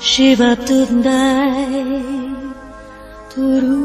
Shiva Tundai Turu.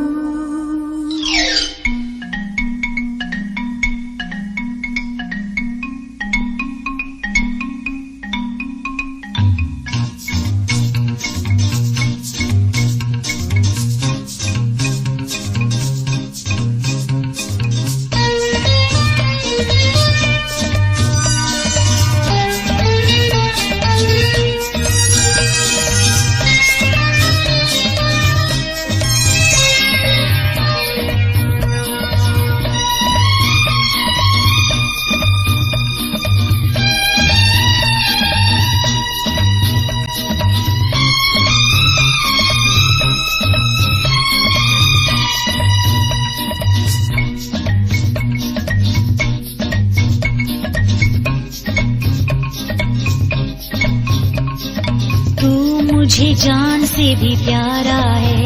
मुझे जान से भी प्यारा है,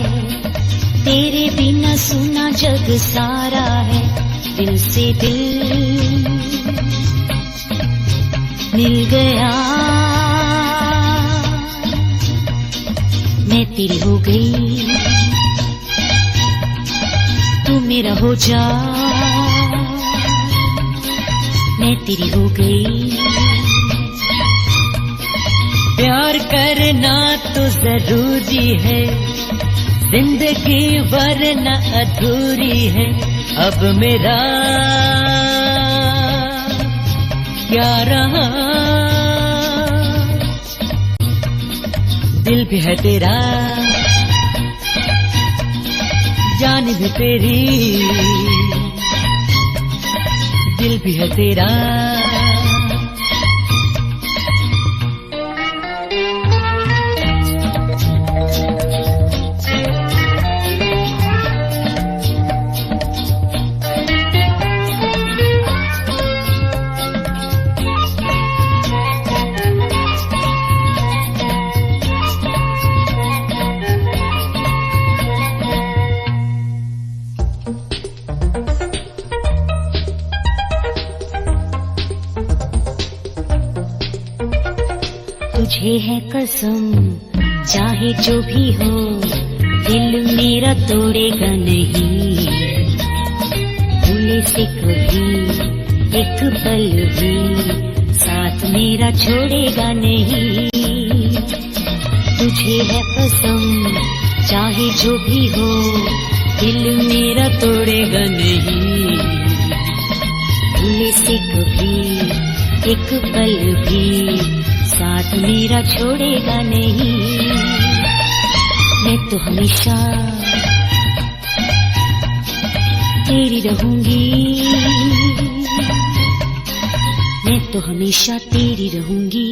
तेरे बिना सुना जग सारा है। दिल से दिल मिल गया, मैं तेरी हो गई, तू मेरा हो जा, मैं तेरी हो गई। प्यार करना तो जरूरी है, जिंदगी वरना अधूरी है। अब मेरा क्या रहा, दिल भी है तेरा, जान भी तेरी, दिल भी है तेरा। तुझे है कसम, चाहे जो भी हो, दिल मेरा तोड़ेगा नहीं। भूले से कभी एक पल भी साथ मेरा छोड़ेगा नहीं। तुझे है कसम, चाहे जो भी हो, दिल मेरा तोड़ेगा नहीं। भूले से कभी एक पल भी साथ मेरा छोड़ेगा नहीं। मैं तो हमेशा तेरी रहूंगी, मैं तो हमेशा तेरी रहूंगी।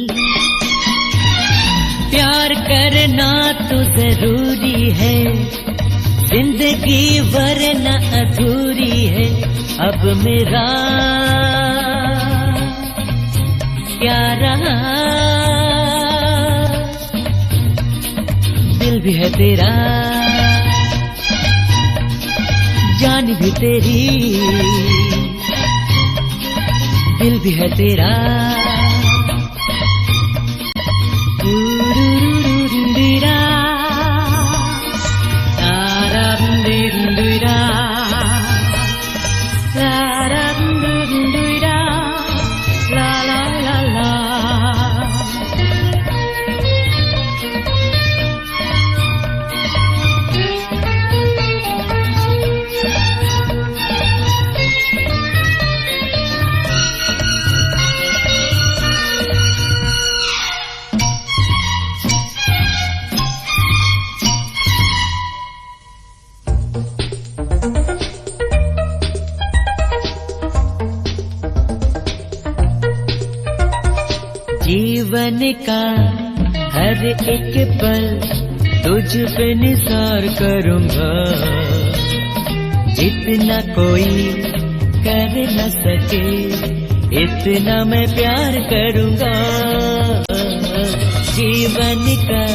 प्यार करना तो जरूरी है, जिंदगी वरना अधूरी है। अब मेरा क्या रहा, दिल भी है तेरा, जान भी तेरी, दिल भी है तेरा। जीवन का हर एक पल तुझ पे निसार करूंगा, जितना कोई कर न सके इतना मैं प्यार करूंगा। जीवन का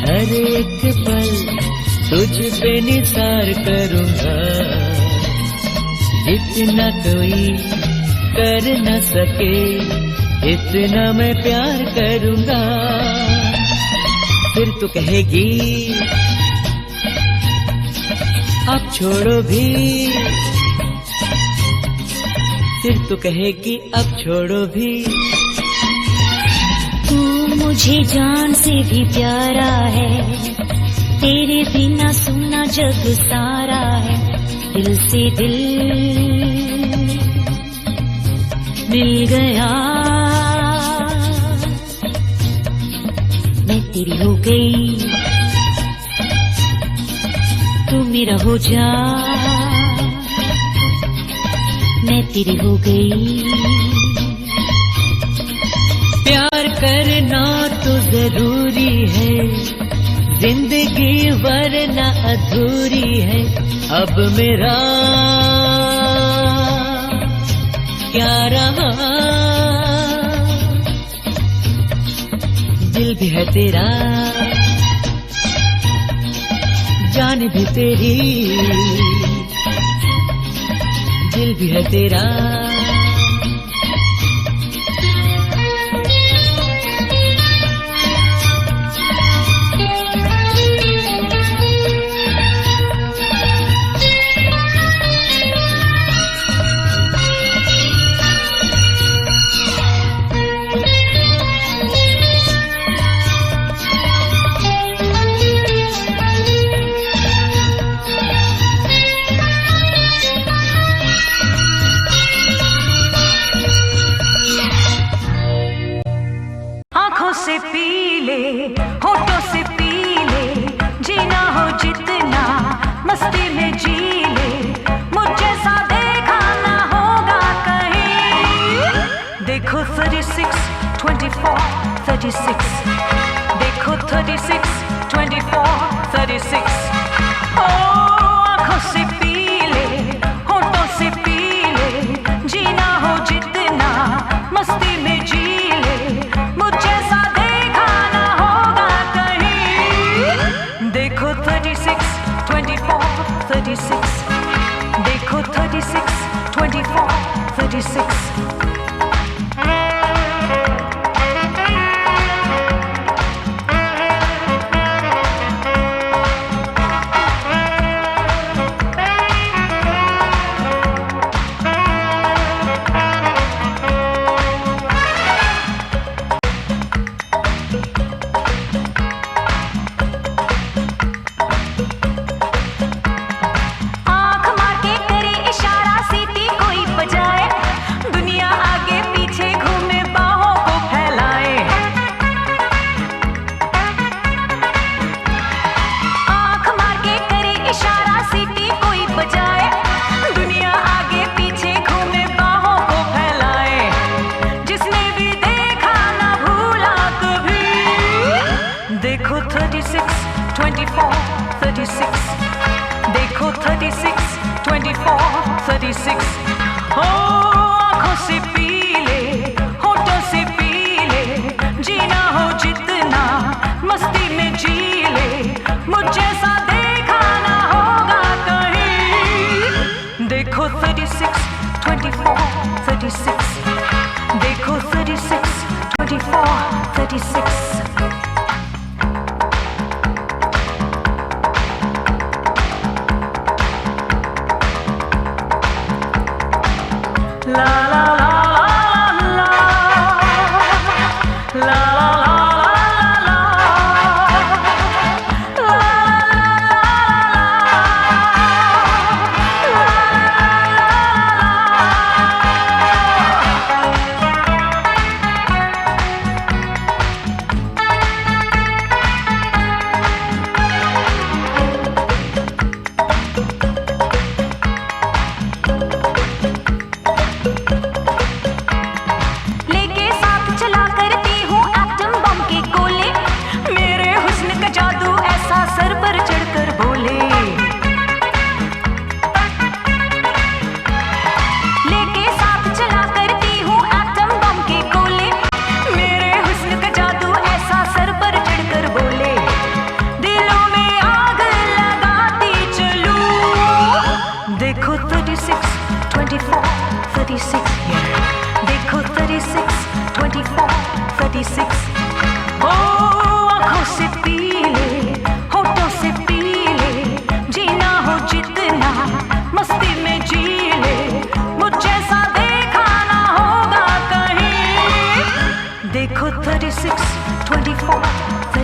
हर एक पल तुझ पे निसार करूंगा, जितना कोई कर न सके इतना मैं प्यार करूंगा। फिर तू कहेगी अब छोड़ो भी, फिर तू कहेगी अब छोड़ो भी। तू मुझे जान से भी प्यारा है, तेरे बिना सुना जग सारा है। दिल से दिल मिल गया, मैं तेरी हो गई, तू मेरा हो जा, मैं तेरी हो गई। प्यार करना तो जरूरी है, जिंदगी वरना अधूरी है। अब मेरा क्या रहा, दिल भी है तेरा, जान भी तेरी, दिल भी है तेरा। आँखों से पी ले, होठों से पी ले, जीना हो जितना मस्ती में जी ले। मुझ जैसा देखा ना होगा कहीं। देखो 36, 24, 36, देखो 36, 24, 36। ओ आँखों से पी ले, होठों से पी ले, जीना हो जितना मस्ती में जी ले। मुझ जैसा देखा ना होगा कहीं। देखो 36, 24, 36, देखो 36, 24, 36। देखो 36, 24, 36, देखो 36, 24, 36। ओ आँखों से पी ले, होठों से पी ले, जीना हो जितना मस्ती में जी ले। मुझ जैसा देखा ना होगा कहीं। देखो 36, 24, 36, देखो 36, 24, 36। La la la la la la la la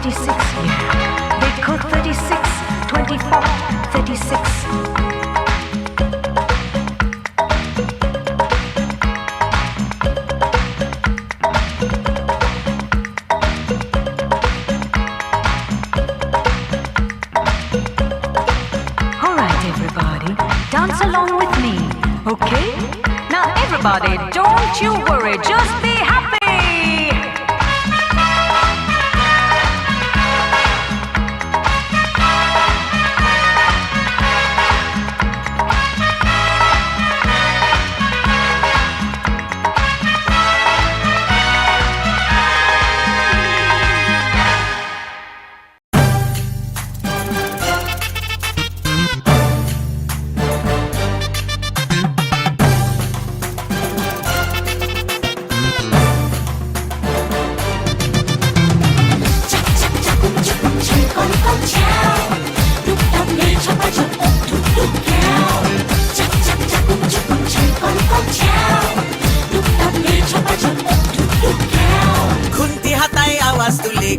36, yeah. देखो 36, 24, 36. Dance along with me, okay? Now everybody, don't you worry, just be happy!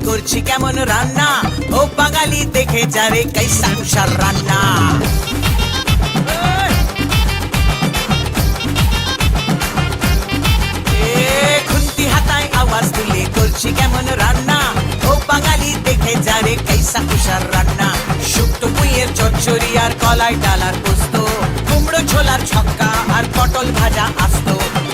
করছি কেমন রান্না ও বাঙালি দেখে যারে কাইসা উষার রান্না খুন্তি হাতায় আওয়াজ তুলে করছি কেমন রান্না ও বাঙালি দেখে যারে কাইসা উষার রান্না শুক্তো পুঁইয়ের চচ্চড়ি আর কলাই ডালার পোস্ত কুমড়ো ছোলার ছক্কা আর পটল ভাজা আস্ত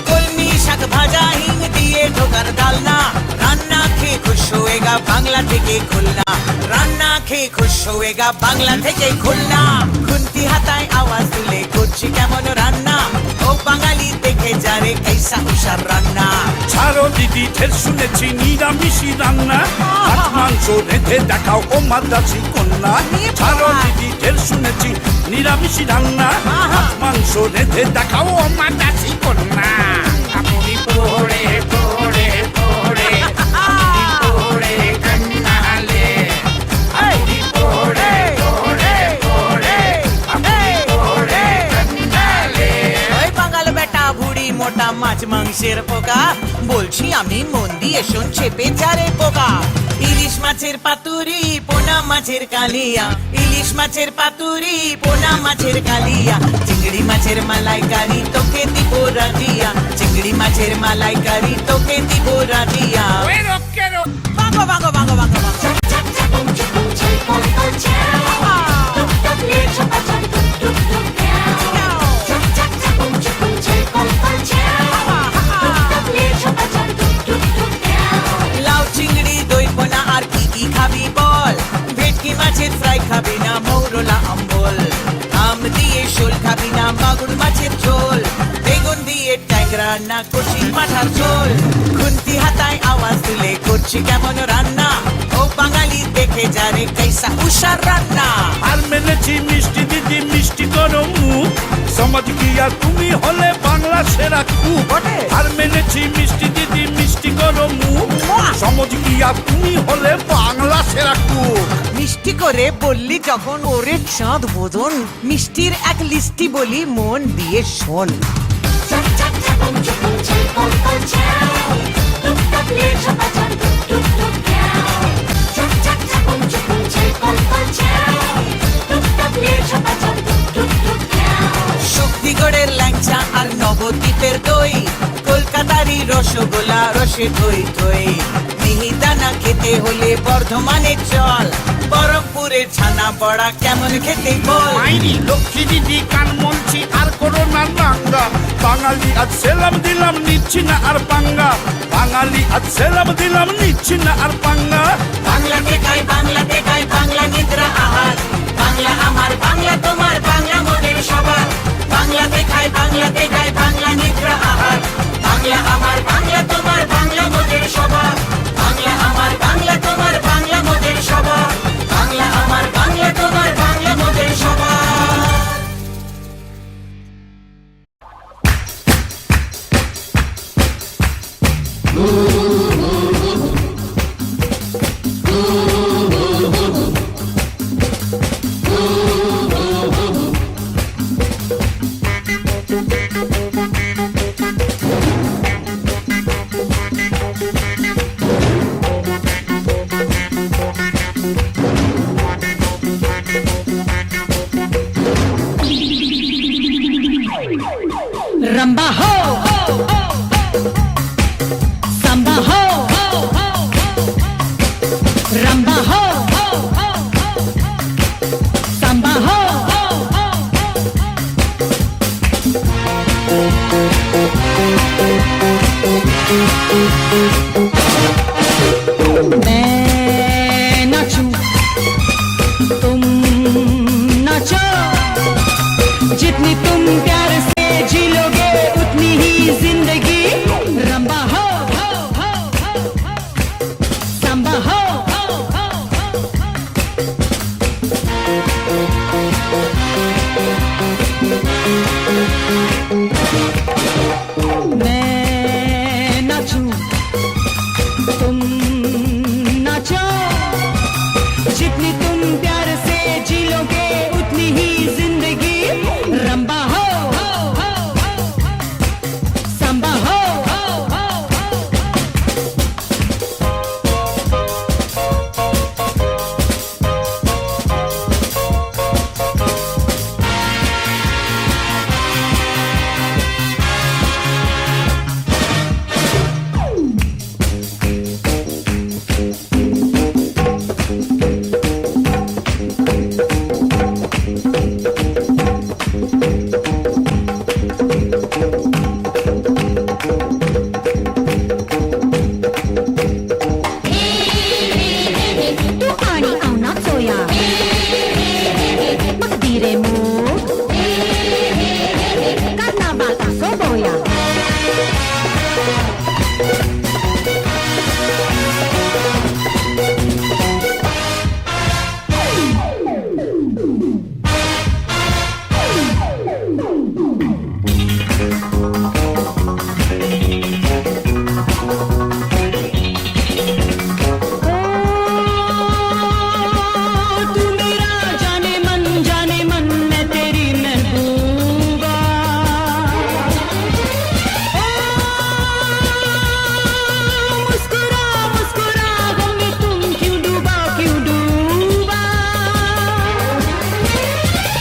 কলমি শাক ভাজা হিং দিয়ে ঢোকার ডালনা রান্না খেয়ে খুশ होएगा বাংলা থেকে খুলনা রান্না খেয়ে খুশ होएगा বাংলা থেকে খুলনা খুন্তি হাতায় আওয়াজ তুলে করছি কেমন রান্না ও বাঙালি দেখে যারে কাইসা উষার রান্না ছাড়ো দিদি ঢের শুনেছি নিরামিষি রান্না হাঁস মাংস রেঁধে দেখাও ও মাদ্রাসি কন্যা ছাড়ো দিদি ঢের শুনেছি নিরামিষি রান্না হাঁস মাংস রেঁধে দেখাও ও মাদ্রাসি কন্যা আপনি পড়ে পড়ে পড়ে মোটা মাছ মাংসের পোকা বলছি আমি মন দিয়ে শোন চেপে চারে পোকা ইলিশ মাছের পাতুরি পোনা মাছের কালিয়া ইলিশ মাছের পাতুরি পোনা মাছের কালিয়া চিংড়ি মাছের মালাইকারি তোকে দিব রাজিয়া চিংড়ি মাছের মালাইকারি তোকে দিব রাজিয়া ভাগো ভাগো ভাগো ভাগো ভাগো খাবি বল ভেটকি মাছের ফ্রাই খাবি না মৌরলা অম্বল আম দিয়ে শোল খাবি না মাগুর মাছের ঝোল বেগুন দিয়ে ট্যাংরা না কচি মাথার ঝোল খুন্তি হাতায় আওয়াজ তুলে করছি কেমন রান্না ও বাঙালি দেখে যারে কাইসা উষার রান্না আর মেনেছি মিষ্টি দিদি মিষ্টি করো মুখ সমাজ কি আর তুমি হলে বাংলা সেরা কুক আর মেনেছি মিষ্টি দিদি মিষ্টি করো মুখ সমাজ কি আর তুমি হলে বাংলা সেরা কুক মিষ্টি করে বললি যখন ওরে চাঁদ বোধন মিষ্টির এক লিস্টি বলি মন দিয়ে শোন শক্তিগড়ের ল্যাংচা আর নবদ্বীপের দই কলকাতারই রসগোল্লা রসে ধই ধই মিহিদানা খেতে হলে বর্ধমানের চল বরফপুরের ছানা বড়া কেমন খেতে বল মাইরি লক্ষ্মী দিদি কান মলছি আর করোনা নাঙ্গা বাঙালি আজ সেলাম দিলাম নিচ্ছি না আর পাঙ্গা বাঙালি আজ সেলাম দিলাম নিচ্ছি না আর পাঙ্গা বাংলাতে খাই বাংলা নিদ্রা আহার বাংলা আমার বাংলা তোমার বাংলা মনের সবার বাংলাতে খাই বাংলা নিদ্রা আহার বাংলা আমার বাংলা তোমার বাংলা মনের সবার বাংলা আমার বাংলা তোমার বাংলা মনের সবার বাংলা আমার বাংলা তোমার বাংলা মনের সবার Ooh. सांबा हो मैं नाचूं तुम नाचो जितनी तुम प्यार से जी लोगे उतनी ही जिंदगी रंबा हो सांबा हो मैं नाचूं तुम नाचो जितनी तुम प्यार से जी लोगे उतनी ही जिंदगी रंबा हो सांबा हो तू आणि आवना चोया मगदीरे मोग कार्नावाल असो बोया तू मेरा जाने मन मैं तेरी महबूबा मुस्कुरा मुस्कुरा गम में तुम क्यों डूबा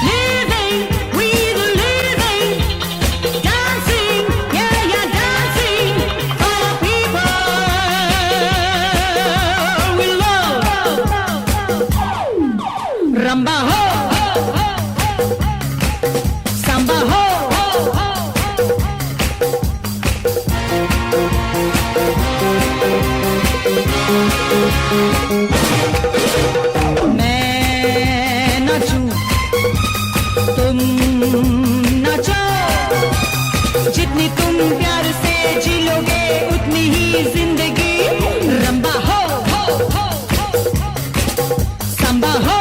living we're living dancing yeah dancing for people we love रंबा हो सांबा हो मैं नाचूं तुम नाचो जितनी तुम प्यार से जी लोगे उतनी ही जिंदगी रंबा हो सांबा हो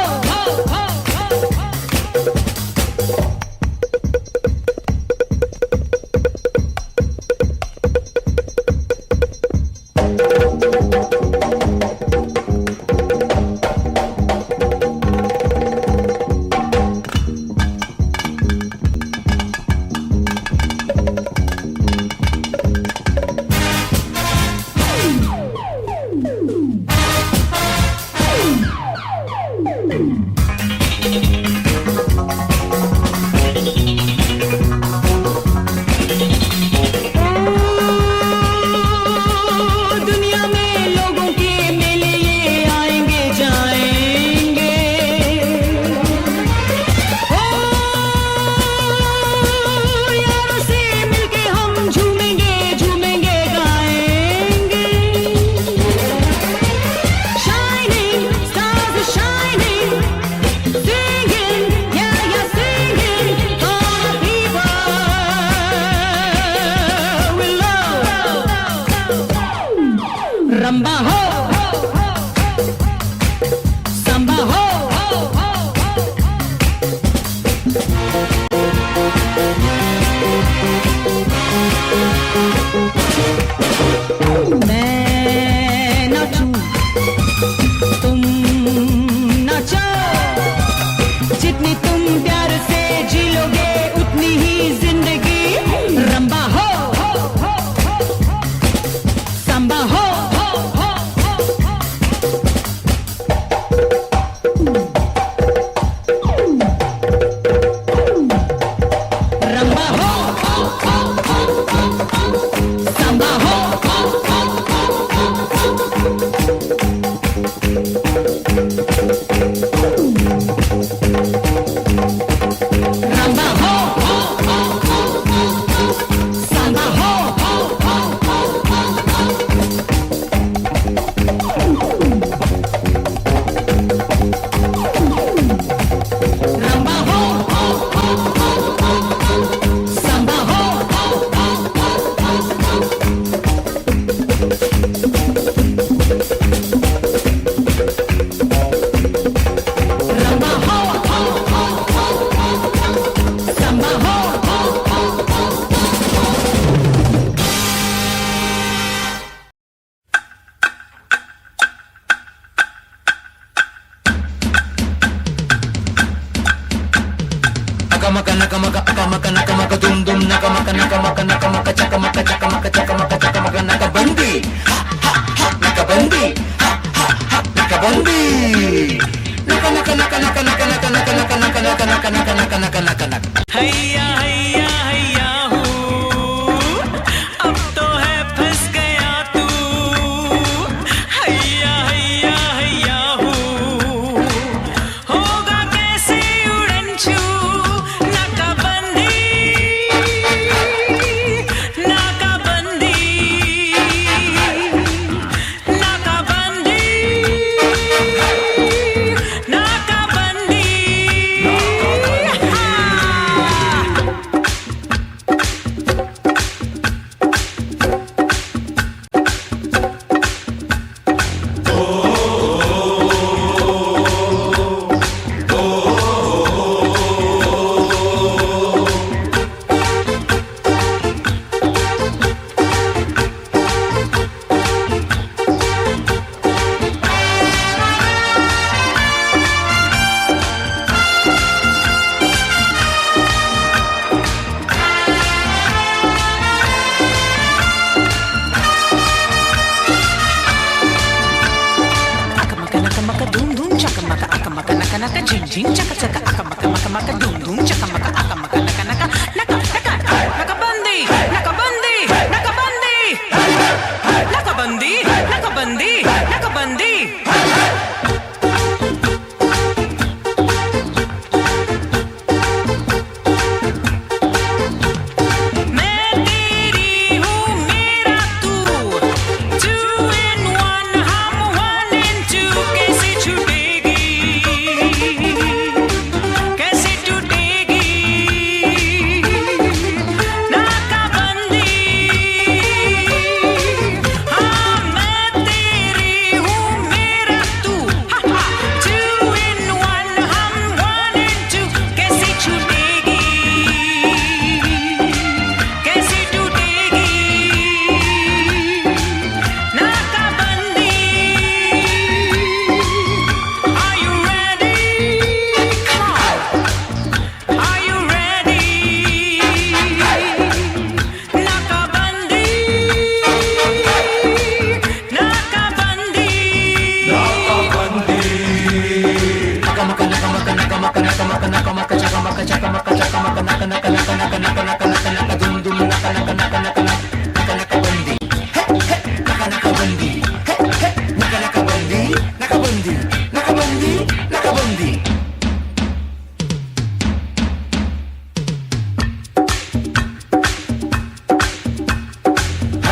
दुनिया में लोगों के मेले ये आएंगे जाएंगे यारों से मिलके हम झूमेंगे गाएंगे shining stars are shining అకమక నకమక అకమక నకమక దుమ్ దుమ్ నకమక నకమక నకమక చకమక చకమక చకమక చకమక నకబంది నకబంది నకబంది నక నక నక నక నక నక నక నక నక నక నక నక నక నక నక నక हैया हैया हैया हूँ अब तो है फंस गया तू हैया हैया हैया हूँ होगा कैसे उड़न छू नाकाबंदी नाकाबंदी नाकाबंदी नाकाबंदी Akamaka nakamaka doom doom chakamaka akamaka naka naka jing jing chaka chaka akamaka makamaka doom doom chakamaka akamaka naka naka naka naka nakabandi nakabandi nakabandi nakabandi nakabandi nakabandi मैं तेरी हूँ मेरा तू 2 in 1 हम 1 in 2 कैसे छूटेगी कैसे टूटेगी नाकाबंदी हाँ मैं तेरी हूँ मेरा तू 2 in 1 हम 1 in 2 कैसे छूटेगी कैसे टूटेगी नाकाबंदी Are you ready? Come on. Are you ready? नाकाबंदी नाकाबंदी అకమక నకమక నకమక నకమక నకమక చకమక చకమక చకమక నక నక నక నక నక నక నక నక దుమ్ దుమ్ నక నక నక నక నక నక బంది నక నక బంది నక నక బంది నక బంది నక బంది నక బంది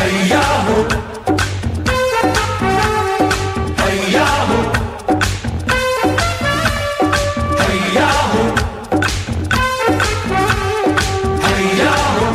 అయ్యా హో అయ్యా హో అయ్యా హో అయ్యా హో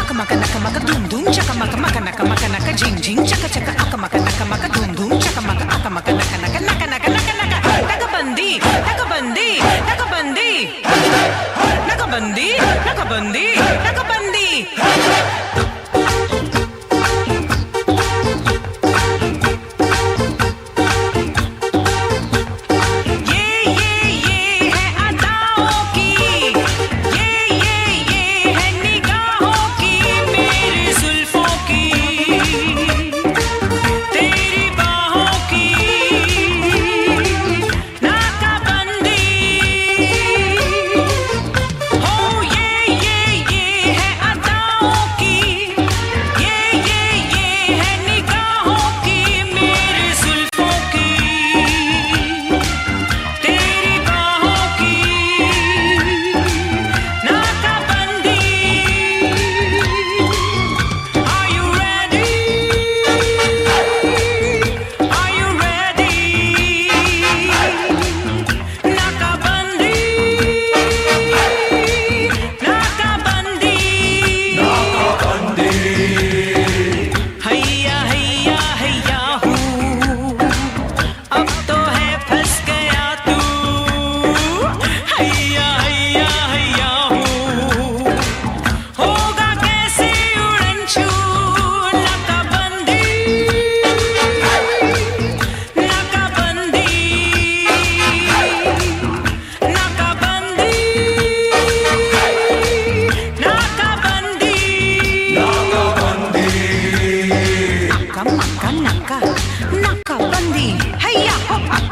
akamaka nakamaka doom doom chakamaka maka naka maka naka jing jing chaka chaka akamaka nakamaka doom doom chakamaka akamaka naka naka naka naka naka naka nakabandi nakabandi nakabandi nakabandi nakabandi nakabandi ये है अदाओं की ये है निगाहों की मेरी जुल्फों की तेरी बाहों की नाकाबंदी हो ये है अदाओं की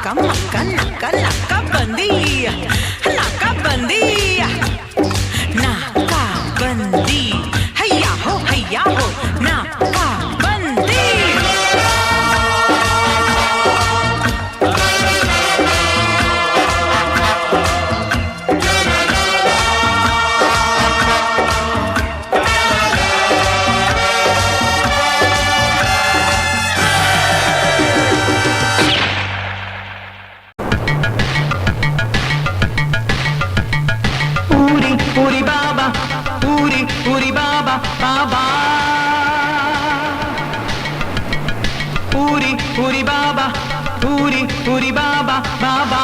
मक्का मक्का नक्का नक्का बंदी नक्का बंदी नक्का बंदी हैया हो नक्का बंदी Puri Baba, Puri Baba, Baba. Puri Baba, Puri Baba, Baba.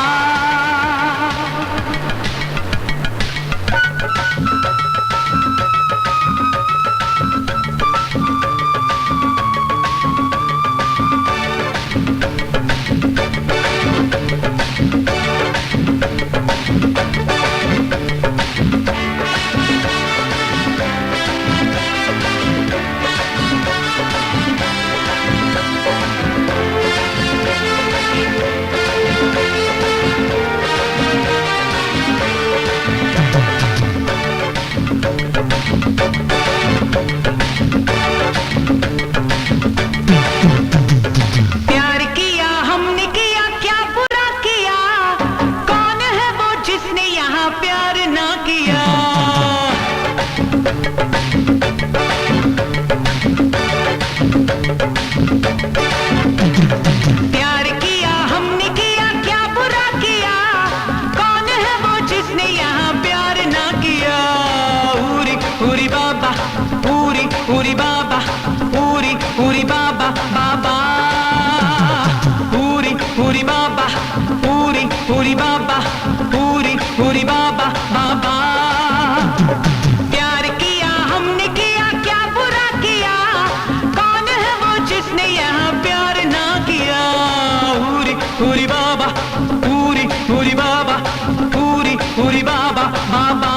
Puri Baba, Puri Baba, Baba. Puri Baba, Puri Baba, Puri Baba, Baba. प्यार किया हमने किया क्या बुरा किया कौन है वो जिसने यहाँ प्यार ना किया पूरी बाबा पूरी बाबा पूरी बाबा बाबा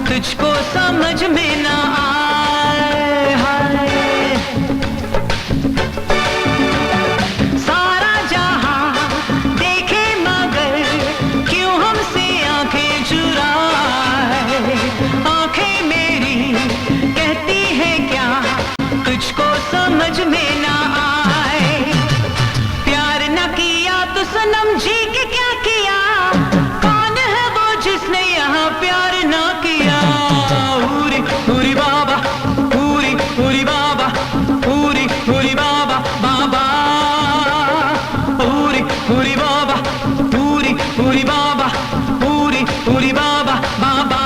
तुझको समझ में ना आए हाय सारा जहां देखे मगर क्यों हमसे आंखें चुराए आंखें मेरी कहती है क्या तुझको समझ में ना आए प्यार ना किया तो सनम जी के क्या किया कौन है वो जिसने यहाँ प्यार ना किया पूरी बाबा पूरी बाबा पूरी बाबा बाबा पूरी बाबा पूरी बाबा पूरी बाबा बाबा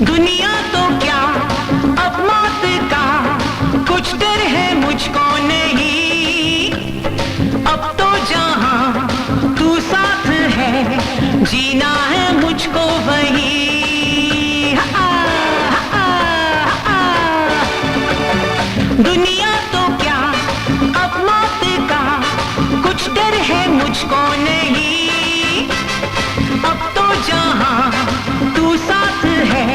दुनिया तो क्या अब मौत का कुछ डर है मुझको नहीं अब तो जहां तू साथ है जीना है मुझको वही मुझको नहीं, अब तो जहां तू साथ है,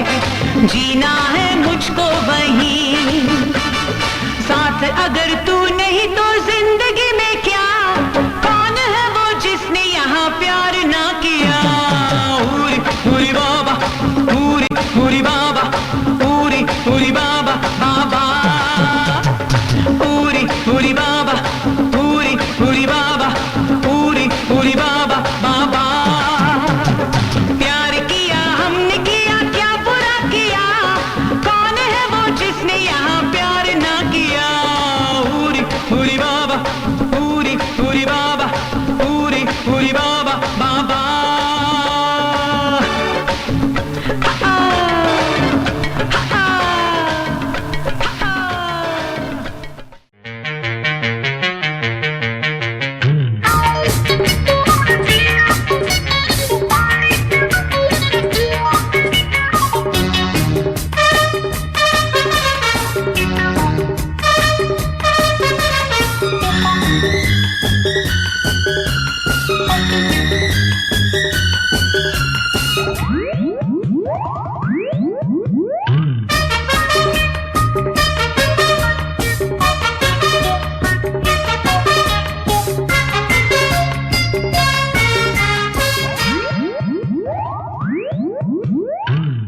जीना है मुझको वहीं। साथ अगर तू नहीं तो जिंदगी में क्या, कौन है वो जिसने यहाँ प्यार ना किया। पूरी पूरी बाबा, पूरी पूरी बाबा, पूरी पूरी बाबा बाबा, पूरी पूरी बाबा, पूरी पूरी बाबा, पूरी पूरी बाबा बाबा। प्यार किया हमने किया, क्या बुरा किया, कौन है वो जिसने यहाँ प्यार ना किया। पूरी पूरी बाबा, पूरी पूरी बाबा, पूरी पूरी बाबा बाबा।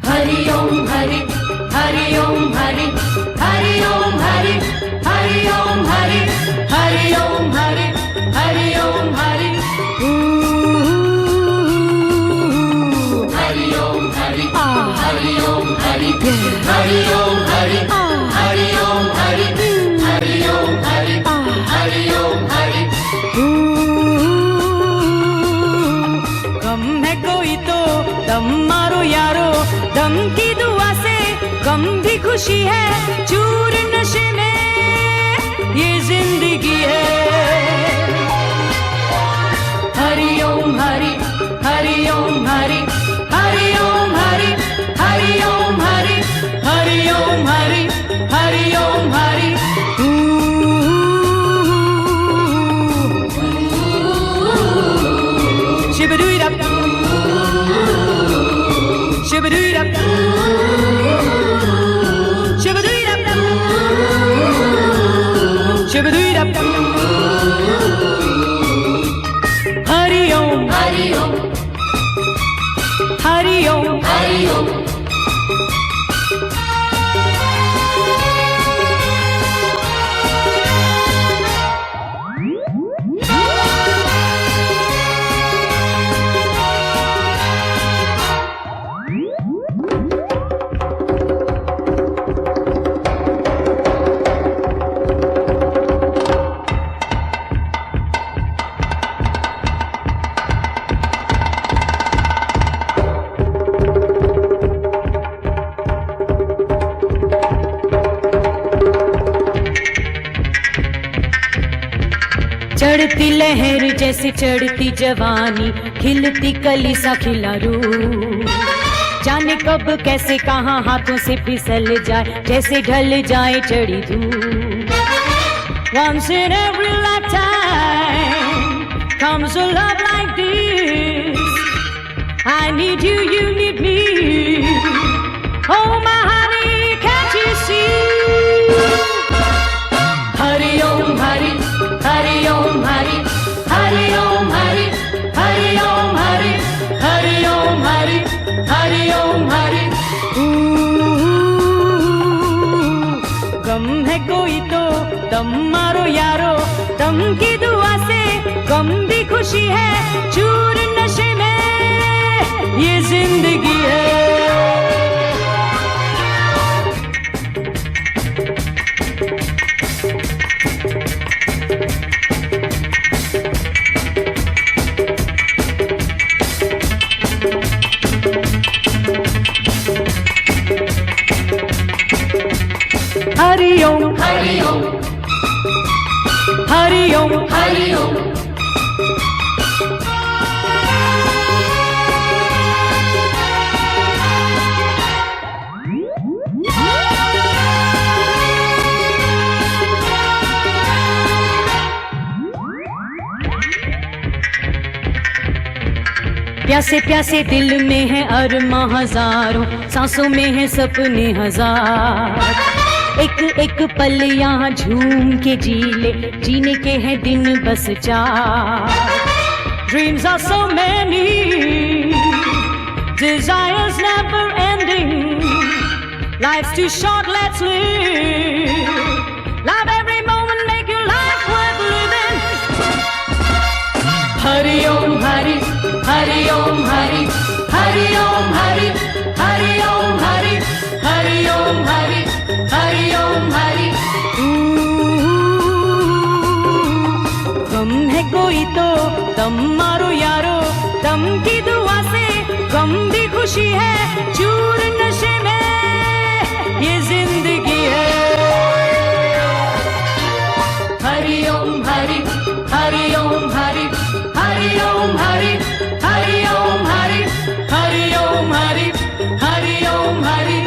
हरि ओम हरि, हरि ओम हरि, हरि ओम हरि, हरि ओम हरि, हरि ओम हरि, हरि ओम हरि। हरि ओम हरि, हरि ओम हरि, हरि ओम हरि, हरि ओम हरि, हरि ओम हरि, हरि ओम हरि। गम है कोई तो दम मारो यारो, दम की दुआ से गम भी खुशी है। चूर नशे में ये जिंदगी है। Hari Om Hari, Hari Om Hari, Hari Om Hari, Hari Om Hari, Hari Om Hari, Hari Om Hari. Shibadoo-dap, shibadoo-dap, shibadoo-dap, shibadoo-dap. Hari Om, Hari ओम, Hari Om, हरि ओम। चढ़ती लहर जैसे चढ़ती जवानी, खिलती कली सा खिला रूह। जाने कब कैसे कहाँ हाथों से फिसल जाए, जैसे ढल जाए चढ़ी धूप। Once in every lifetime comes a love like this. I need you, you need me. Oh my honey, can't you see? Hari Om Hari, Hari Om Hari, Hari Om Hari, Hari Om Hari, Hari Om Hari, Hari Om Hari. गम है कोई तो दम मारो यारो, दम की दुआ से गम भी खुशी है। चूर नशे में ये जिंदगी है। हरि ओम, हरि ओम, हरि ओम, हरि ओम। प्यासे प्यासे दिल में है अरमां हजारों, सांसों में है सपने हजार। एक एक पल यहाँ झूम के जी ले, जीने के हैं दिन बस चार। Dreams are so many, desires never ending. Life's too short, let's live. Love every moment, make your life worth living. Hari Om Hari, Hari Om Hari, Hari Om Hari, Hari Om Hari, Hari Om Hari, Hari Om Hari. गम है कोई तो दम मारो यारो, दम की दुआ से गम भी खुशी है। चूर नशे में ये जिंदगी है। हरि ओम हरि, हरि ओम हरि, हरि ओम हरि, हरि ओम हरि, हरि ओम हरि, हरि ओम हरि।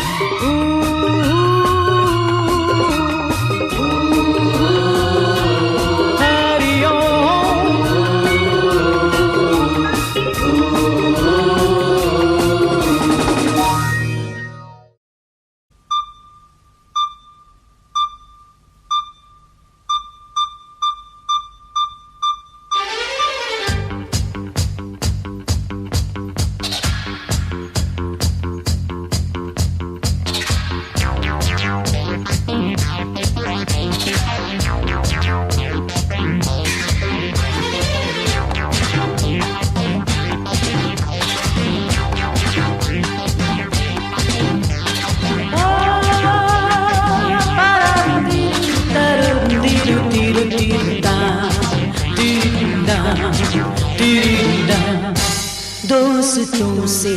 दोस्तों से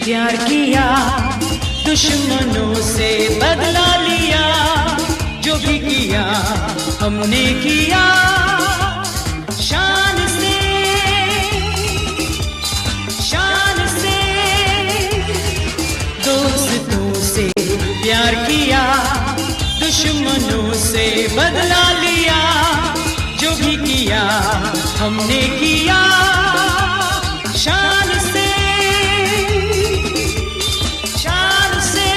प्यार किया, दुश्मनों से बदला लिया, जो भी किया हमने किया शान से, शान से। दोस्तों से प्यार किया, दुश्मनों से बदला लिया, जो भी किया हमने किया शान से, शान से।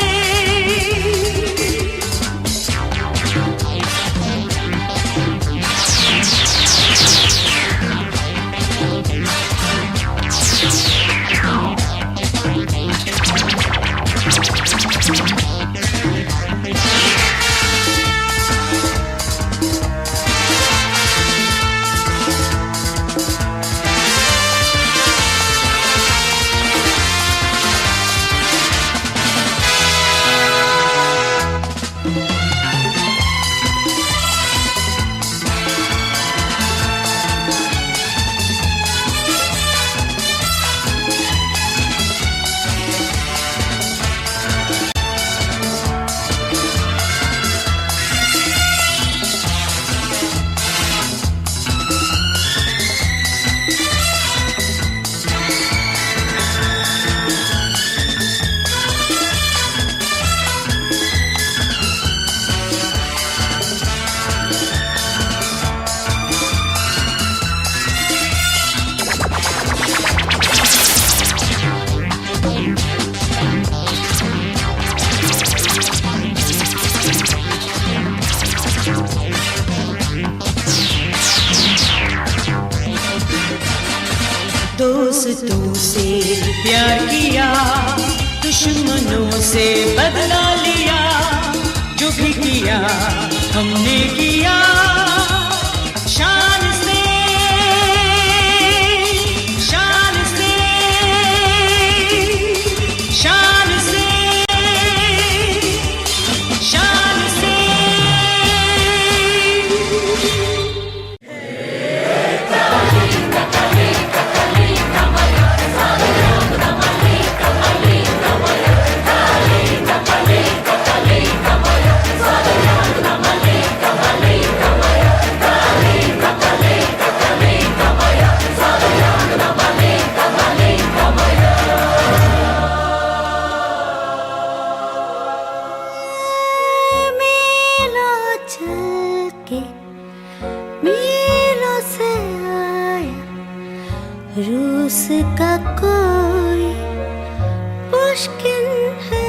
दोस्तों से प्यार किया, दुश्मनों से बदला लिया, जो भी किया हमने किया शान से, शान से, शान से, शान से। रूस का कोई मुश्किल है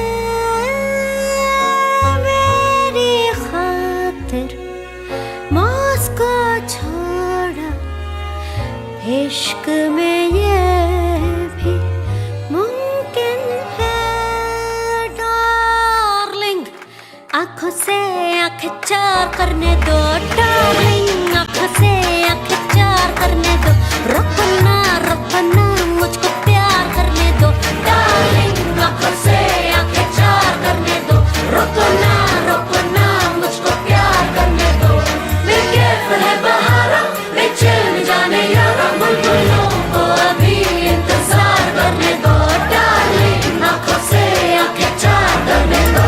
मेरी खातिर मॉस्को छोड़ा इश्क में ये भी मुमकिन है डार्लिंग आंखों से आंखें चार करने दो डार्लिंग आंखों से आंखें चार करने दो रुको ना मुझको प्यार करने दो डार्लिंग आंखों से आंखें चार करने दो रुको ना मुझको प्यार करने दो मैं कैफ है बहारा मैं चल जाने यारा बुलबुलों को अभी इंतजार करने दो डार्लिंग आंखों से आंखें चार करने दो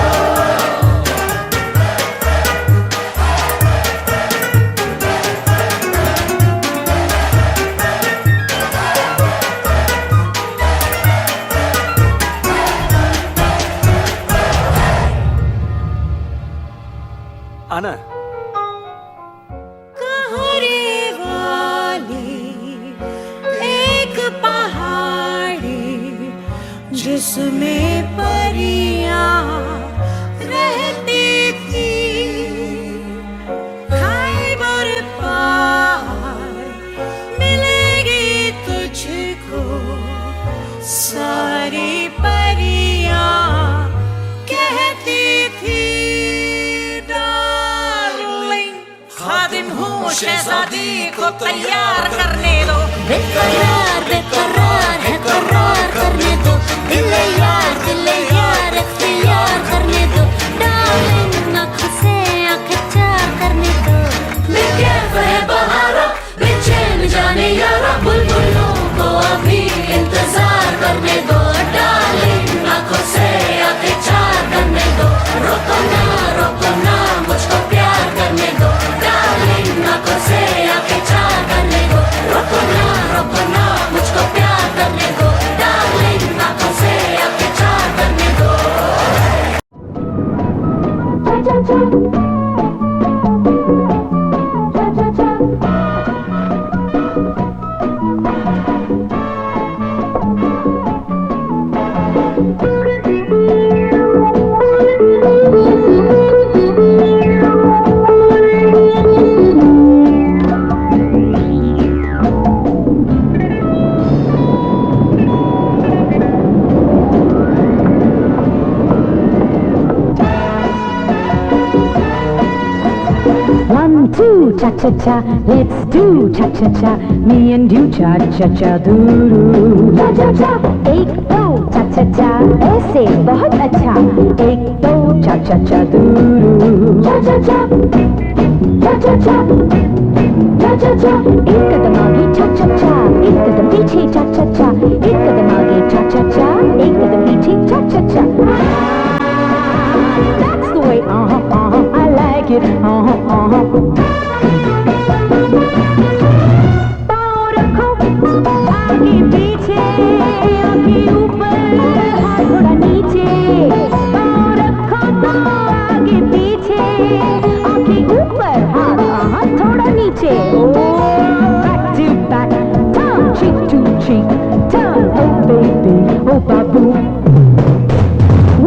आना कहरे वाली एक पहाड़ी जिसमें परियां रहती थी खैबर पार मिलेगी तुझको सारी परियां कहती थी खादिम हूँ शहजादी को तैयार करने दो बेकरार है करार करने दो दिल यार इख्तियार करने दो डार्लिंग आँखों से आँखें चार करने दो मैं कैफ है बहारा बेचैन जाने यारा बुलबुलों को अभी इंतजार करने दो डार्लिंग आँखों से आँखें चार करने दो रुको ना मुझको प्यार करने दो डार्लिंग आँखों से आँखें चार करने दो रुको ना मुझको प्यार करने दो डार्लिंग आँखों से आँखें चार करने दो Cha cha cha, let's do cha cha cha. Me and you cha cha cha doo. Cha cha cha, एक दो cha cha cha. ऐसे बहुत अच्छा. एक दो cha cha cha doo. Cha cha cha, cha cha cha, cha cha cha. एक कदम आगे cha cha cha, एक कदम पीछे cha cha cha. एक कदम आगे cha cha cha, एक कदम पीछे cha cha cha. That's the way. I like it. पाँव रखो आगे पीछे आँखें ऊपर हाथ थोड़ा नीचे पाँव रखो तो आगे पीछे आँखें ऊपर हाथ थोड़ा नीचे back to back turn cheek to cheek turn oh baby oh babu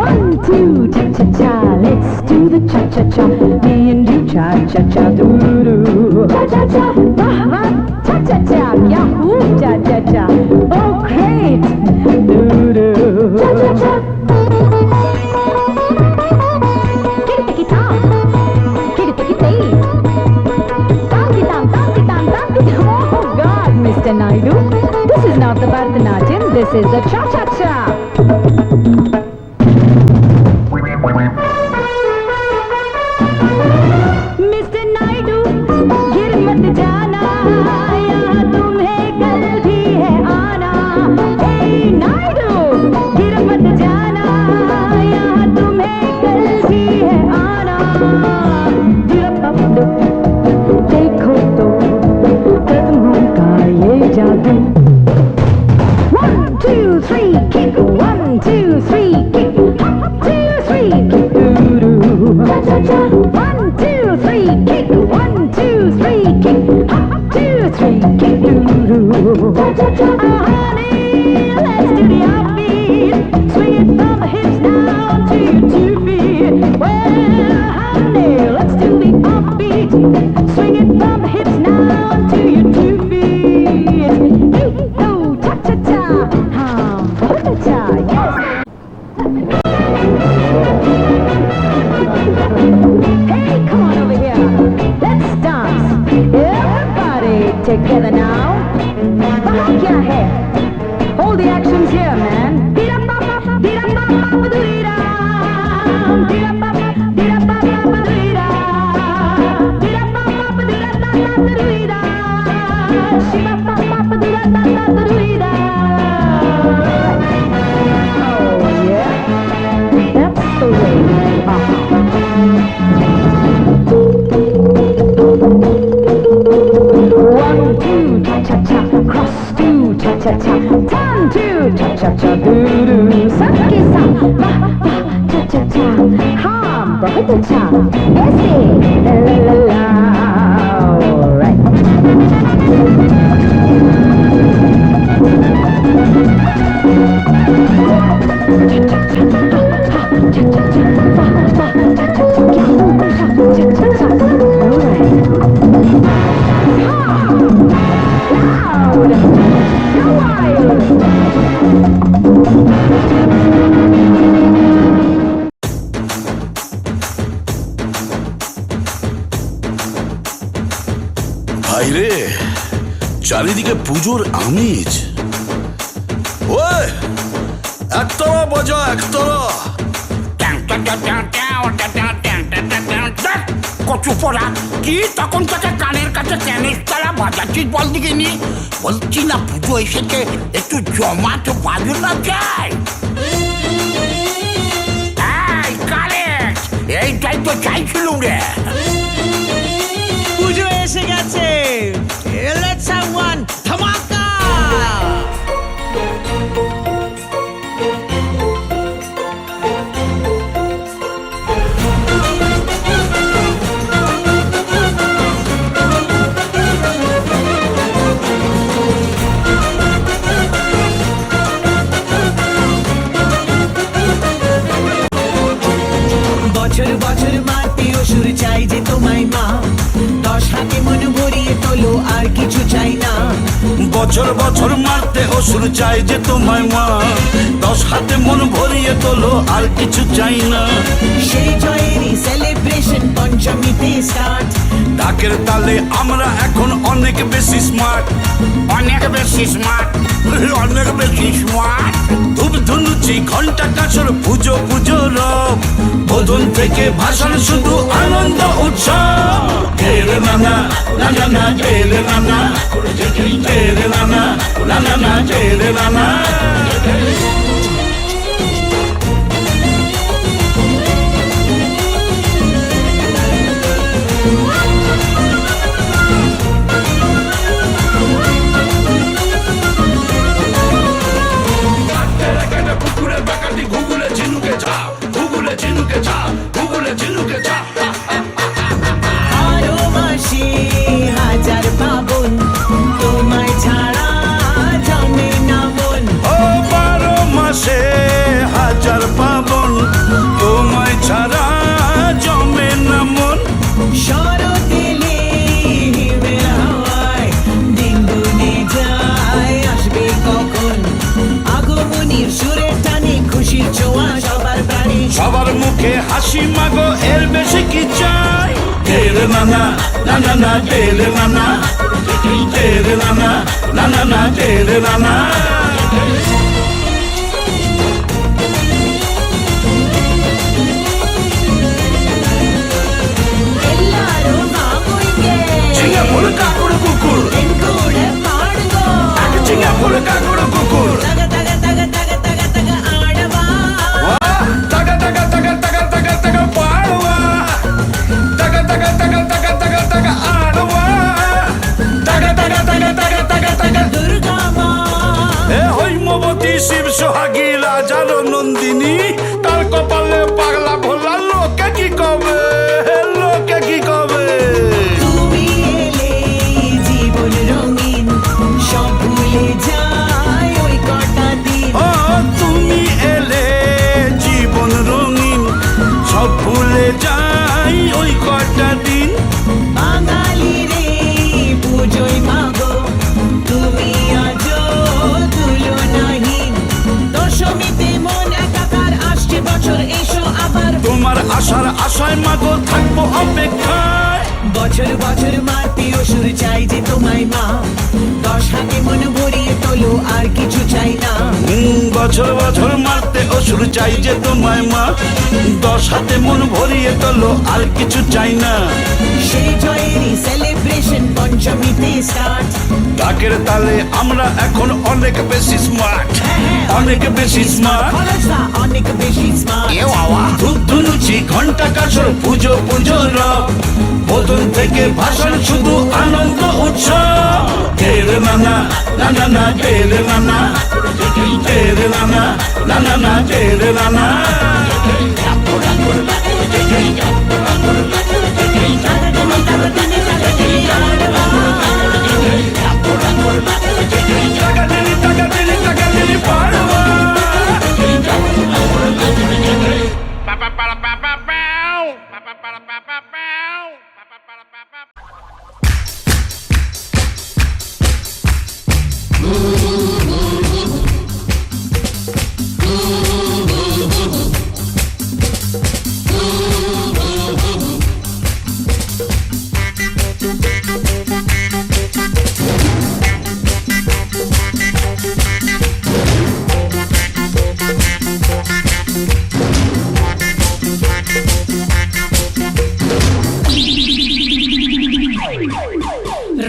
1 2 cha cha cha let's do the cha cha cha me and you cha cha cha doo doo cha cha cha wah wah cha cha cha yahoo cha cha cha oh great doo doo cha cha cha kitty tom oh god Mr. Naidu this is not the Bharatanatyam this is the cha cha cha Mr. Naidu, गिर मत जाना, यहाँ तुम्हें कल भी है आना। Hey Naidu, गिर मत जाना, यहाँ तुम्हें कल भी है आना। देखो तो कदमों का ये जादू। 1 2 3 kick 1 2 3 kick 2 3 kick cha cha cha 1 2 3 kick 1 2 3 kick 2 3 kick cha cha cha together now. वहाँ क्या है? Hold the actions here, man. Oh yeah, that's the way. One, two, cha-cha-cha, cross two, cha-cha-cha, turn two, cha-cha-cha, doo-doo, सबके साथ, वाह वाह, cha-cha-cha, हाँ बहुत अच्छा, ऐसे, la-la-la-la, alright. ভাইরে, চারিদিকে পুজোর আমেজ। ওই একতলা বাজা, একতলা। কচু পড়া কি তখন থেকে কানের কাছে টেনিস খেলা বাজাচ্ছিস বল দিকে নি বলছি না পুজো এসেছে একটু জমাটো বাজু না চাই কারেক্ট এইটাই তো চাইছিলুম রে পুজো এসে গেছে Let's have one ধামাকা বছর বছর মারতে অসুর চাই যে তোমায় মা 10 হাতে মন ভরিয়ে তোলো আর কিছু চাই না বছর বছর মারতে অসুর চাই যে তোমায় মা 10 হাতে মন ভরিয়ে তোলো আর কিছু চাই না সেই জয়েরই সেলিব্রেশন পঞ্চমীতে স্টার্ট ডাকের তালে আমরা এখন অনেক বেশি স্মার্ট অনেক বেশি স্মার্ট অনেক বেশি স্মার্ট ধূপ ধুনুচি ঘন্টা কাছর পুজো পুজো রব বোধন থেকে ভাষণ শুধু আনন্দ উৎসব তেরে নানা নানা না তেরে নানা তেরে নানা নানা না তেরে নানা আরো মাসে হাজার পাবন তোমায় ছাড়া জমে না মন ও 12 মাসে হাজার পাবন তোমায় ছাড়া জমে না মন শরৎ এলে হিমের হাওয়ায় দিন গুনে যায় আসবে কখন আগমনীর সুরের টানে খুশির ছোঁয়া সবার প্রাণে সবার মুখে হাসি মাগো এর বেশি কি চাই তেরে নানা নানা না তেরে নানা তেরে নানা নানা না তেরে নানা ಎಲ್ಲರೂ ಮಾಮೂಲಿಗೆ ಚಿಂಗ ಪುಳಕ ಕುಡು ಕುಕ್ಕುರ್ ಕೂಡ ಪಾಡುಗೋ ಚಿಂಗ ಪುಳಕ ಕುಡು ಕುಕ್ಕುರ್ ತಗ ತಗ ತಗ ತಗ ತಗ ತಗ ಆಡವಾ ತಗ ತಗ ತಗ ತಗ ತಗ ತಗ ಪಾಡುವ ತಗ ತಗ ತಗ ತಗ ತಗ ತಗ ಆಡುವ ತಗ ತಗ ತಗ ತಗ ತಗ ತಗ দুর্গা মা এ হৈমবতী শিব সোহাগী রাজার নন্দিনী তার কপালে পাগলা ভোলা লোকে কি কবে লোকে কি কবে তুমি এলে জীবন রঙিন সব ভুলে যায় ওই কটা দিন ও তুমি এলে জীবন রঙিন সব ভুলে যাই ওই কটা দিন বাঙালি রে পুজোয় মাগো তুমি আজো তুলনাহীন দশমীতে মন একাকার আসছে বছর এসো আবার তোমার আশার আশায় মাগো থাকবো অপেক্ষায় বছর বছর মারতে অসুর চাই যে তোমায় মা 10 হাতে মন ভরিয়ে তোলো আর কিছু চাই না বছর বছর মারতে অসুর চাই যে তোমায় মা 10 হাতে মন ভরিয়ে তোলো আর কিছু চাই না সেই জয়েরই সেলিব্রেশন পঞ্চমীতে স্টার্ট ডাকের তালে আমরা এখন অনেক বেশি স্মার্ট অনেক বেশি স্মার্ট খরচা অনেক বেশি স্মার্ট এ বাবা ধূপ ধুনুচি ঘন্টা কাসর পুজো পুজো রব বোতল থেকে ভাষণ শুধু আনন্দ উৎসব তেরে নানা নানা না তেরে নানা তেরে নানা নানা না তেরে নানা টাকা দিলি পারবা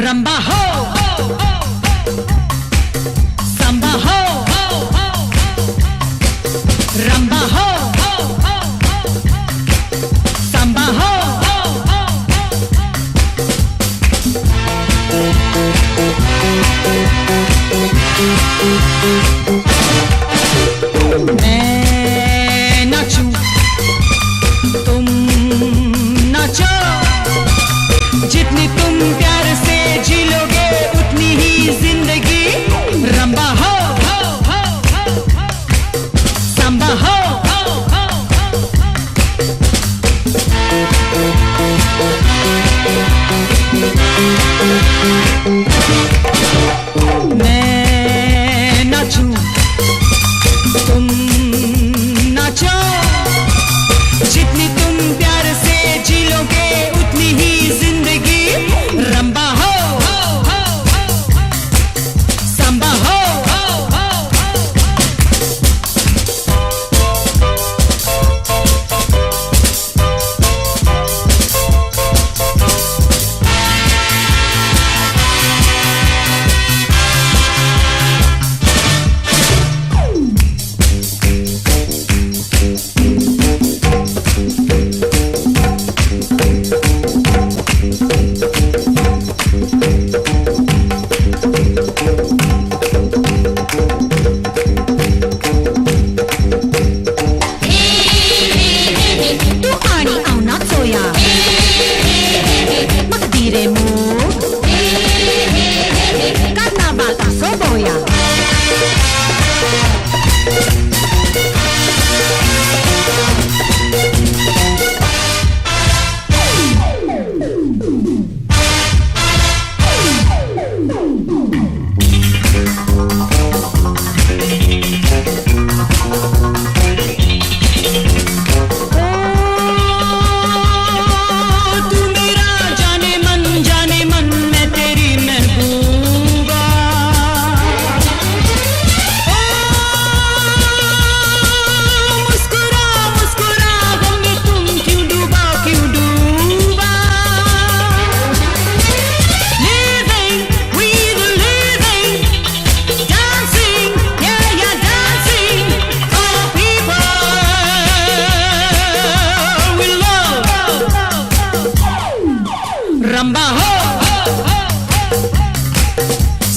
रंबा हो संबा हो रंबा हो संबा हो मैं नाचूं तुम नाचो जितनी तुम प्यार से जी लोगे उतनी ही जिंदगी रंबा हो संबा हो मैं नाचूं तुम नाचो जितनी तुम प्यार से जी लोगे उतनी ही जिंदगी रंबा हो संबा हो तू आणि आउना चोया मग दिरे मूग कार्नावाल असो बोया तू मेरा जाने मन मैं तेरी महबूबा मुस्कुरा मुस्कुरा गम में तुम क्यों डूबा Living, breathing, living, dancing, yeah, dancing for people we love. Ramba ho,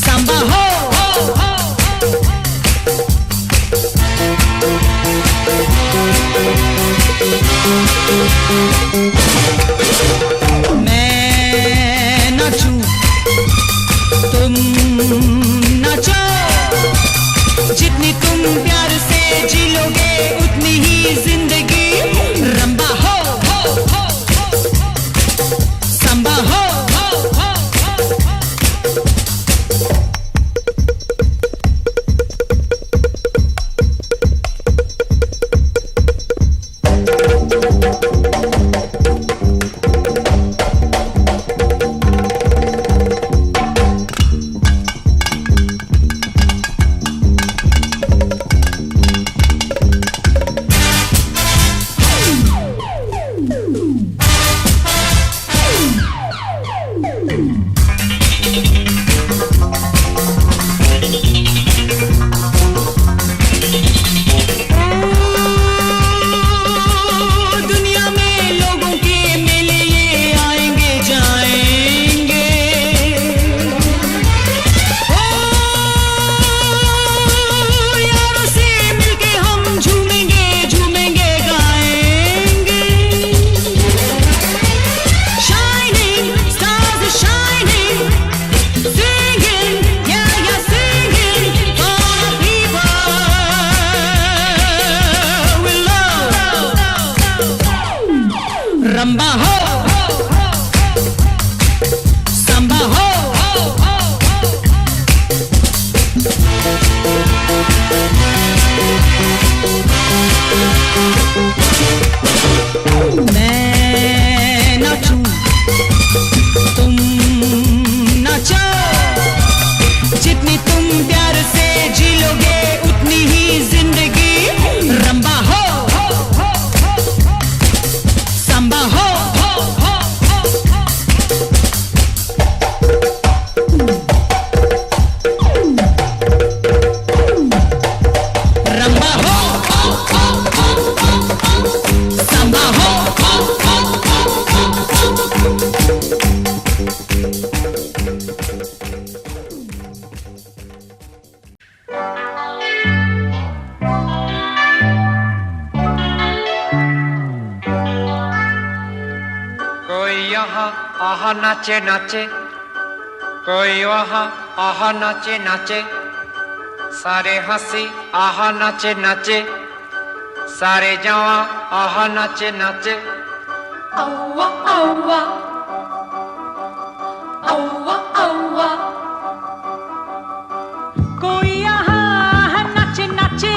samba ho. मैं नाचूं तुम नाचो जितनी तुम प्यार से जी लोगे उतनी ही जिंदगी रंबा हो संबा हो आहा नाचे नाचे, कोई वहाँ आहा नाचे नाचे, सारे हंसी आहा नाचे नाचे, सारे जवां आहा नाचे नाचे। औवा औवा औवा औवा, कोई यहाँ नाचे नाचे,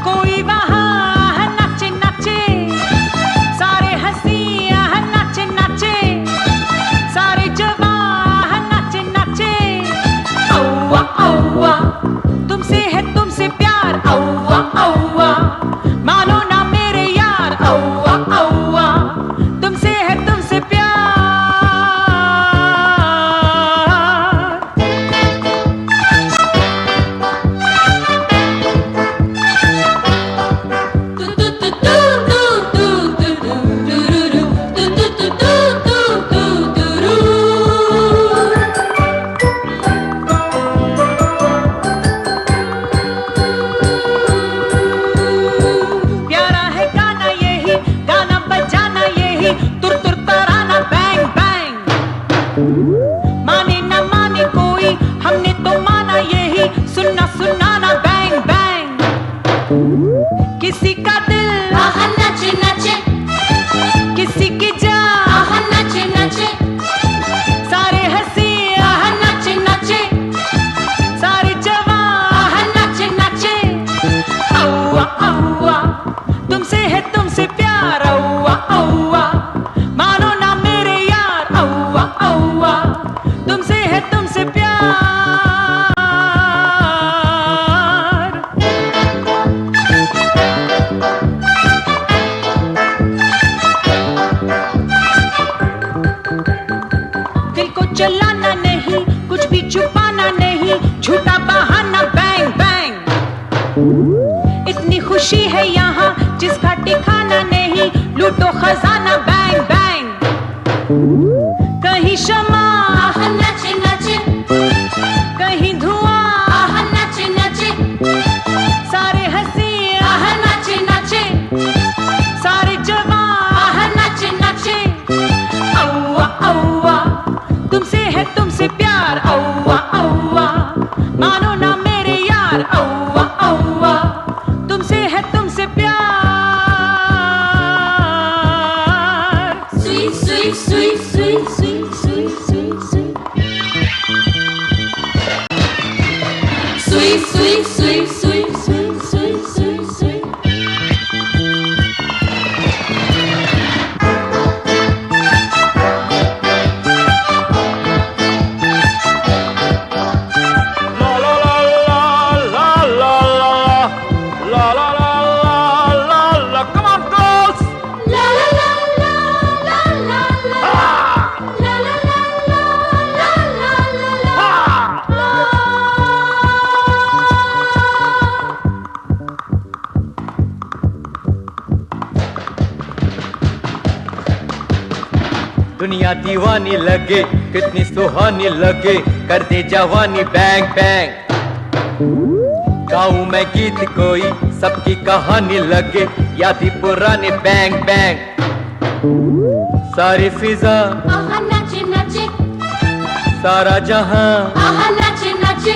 कोई वहाँ नाचे नाचे, सारे हंसी यहाँ नाचे नाचे, सारे जवान नाचे नाचे। औवा औवा, तुमसे है तुमसे प्यार, औवा औवा, मानो ना मेरे यार, औवा औवा, तुमसे है तुमसे प्यार। प्यारा है गाना यही, गाना बजाना यही, तुर तुर तराना बैंग बैंग। माने न माने कोई, हमने तो माना यही, सुनना सुनाना बैंग बैंग। किसी का दिल आहा नाचे नाचे, किसी की जान, आहा नाचे नाचे, सारे हंसी आहा नाचे नाचे, सारे जवान आहा नाचे नाचे। औवा औवा, तुमसे है तुमसे प्यार, औवा औवा, मानो ना मेरे यार, औवा औवा, तुमसे है तुमसे प्यार। दिल को चलाना नहीं, कुछ भी छुपाना नहीं, झूठा बहाना बैंग बैंग। इतनी खुशी है यहाँ जिसका ठिकाना नहीं, लूटो खजाना बैंग बैंग। कहीं शमा आहा नाचे नाचे, कहीं धुआं, आहा नाचे नाचे, सारे हंसी आहा नाचे नाचे, सारे जवान आहा नाचे नाचे। औवा औवा, तुमसे है तुमसे प्यार, औवा औवा, मानो ना मेरे यार, औवा औवा, तुमसे है तुमसे प्यार। Sweet, sweet, sweet, sweet, sweet, sweet, sweet, sweet. Sweet, sweet, sweet, sweet, sweet, sweet, sweet, sweet. La la la la la la la la la la la la. Come on, girls! La la la la la la la. La la la la la la la la. दुनिया दीवानी लगे, कितनी सुहानी लगे, कर दे जवानी bang bang. गाऊं मैं गीत कोई, सबकी कहानी लगे, यादी पुरानी बैंग बैंग। सारी फिजा, आहा नाचे नाचे, सारा जहां, आहा नाचे नाचे,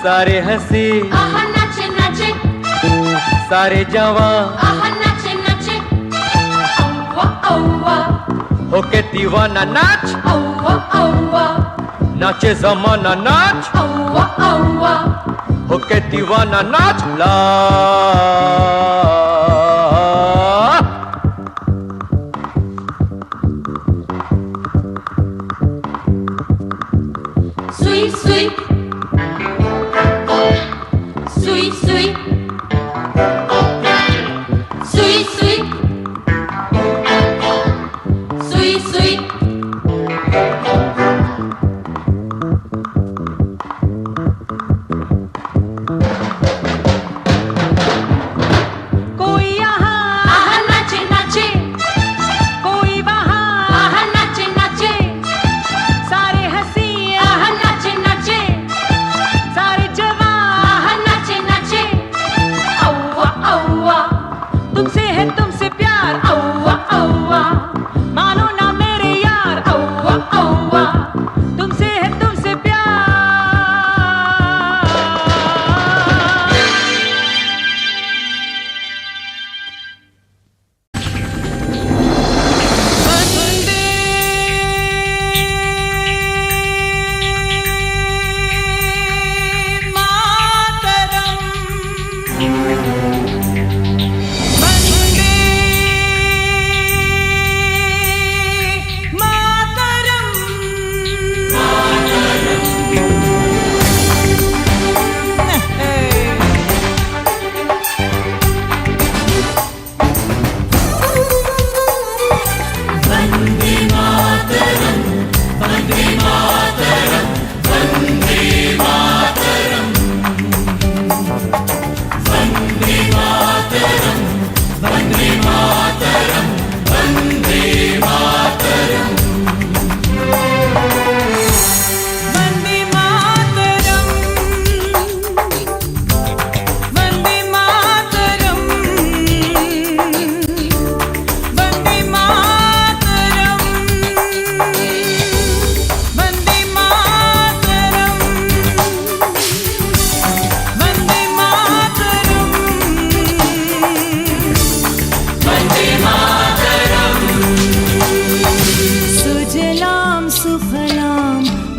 सारे हंसी, आहा नाचे नाचे, सारे जवां, आहा नाचे नाचे। औवा औवा, होके दीवाना नाच, औवा औवा, नाचे जमाना नाच, औवा औवा, होके दीवाना नाच। ला sweet, sweet, sweet, sweet, sweet, sweet, sweet, sweet. कोई यहाँ आहा नाचे नाचे, कोई वहाँ, आहा नाचे नाचे, सारे हंसी आहा नाचे नाचे,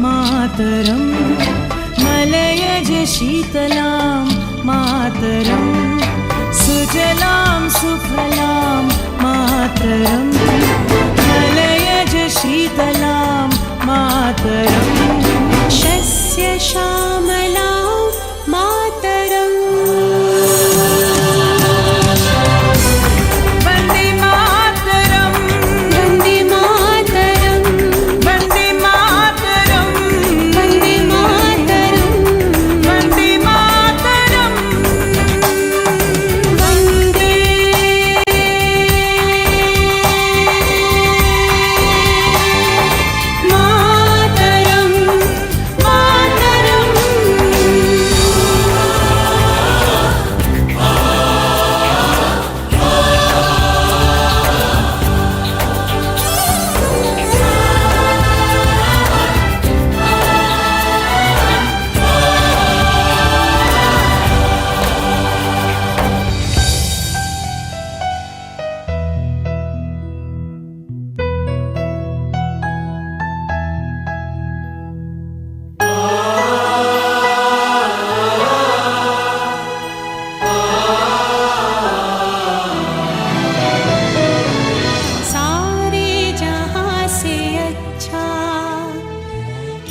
मातरम मलयज शीतलां मातरम सुजलां सुफलां मातरम मलयज शीतलां मातरम शस्य श्यामलां मातरम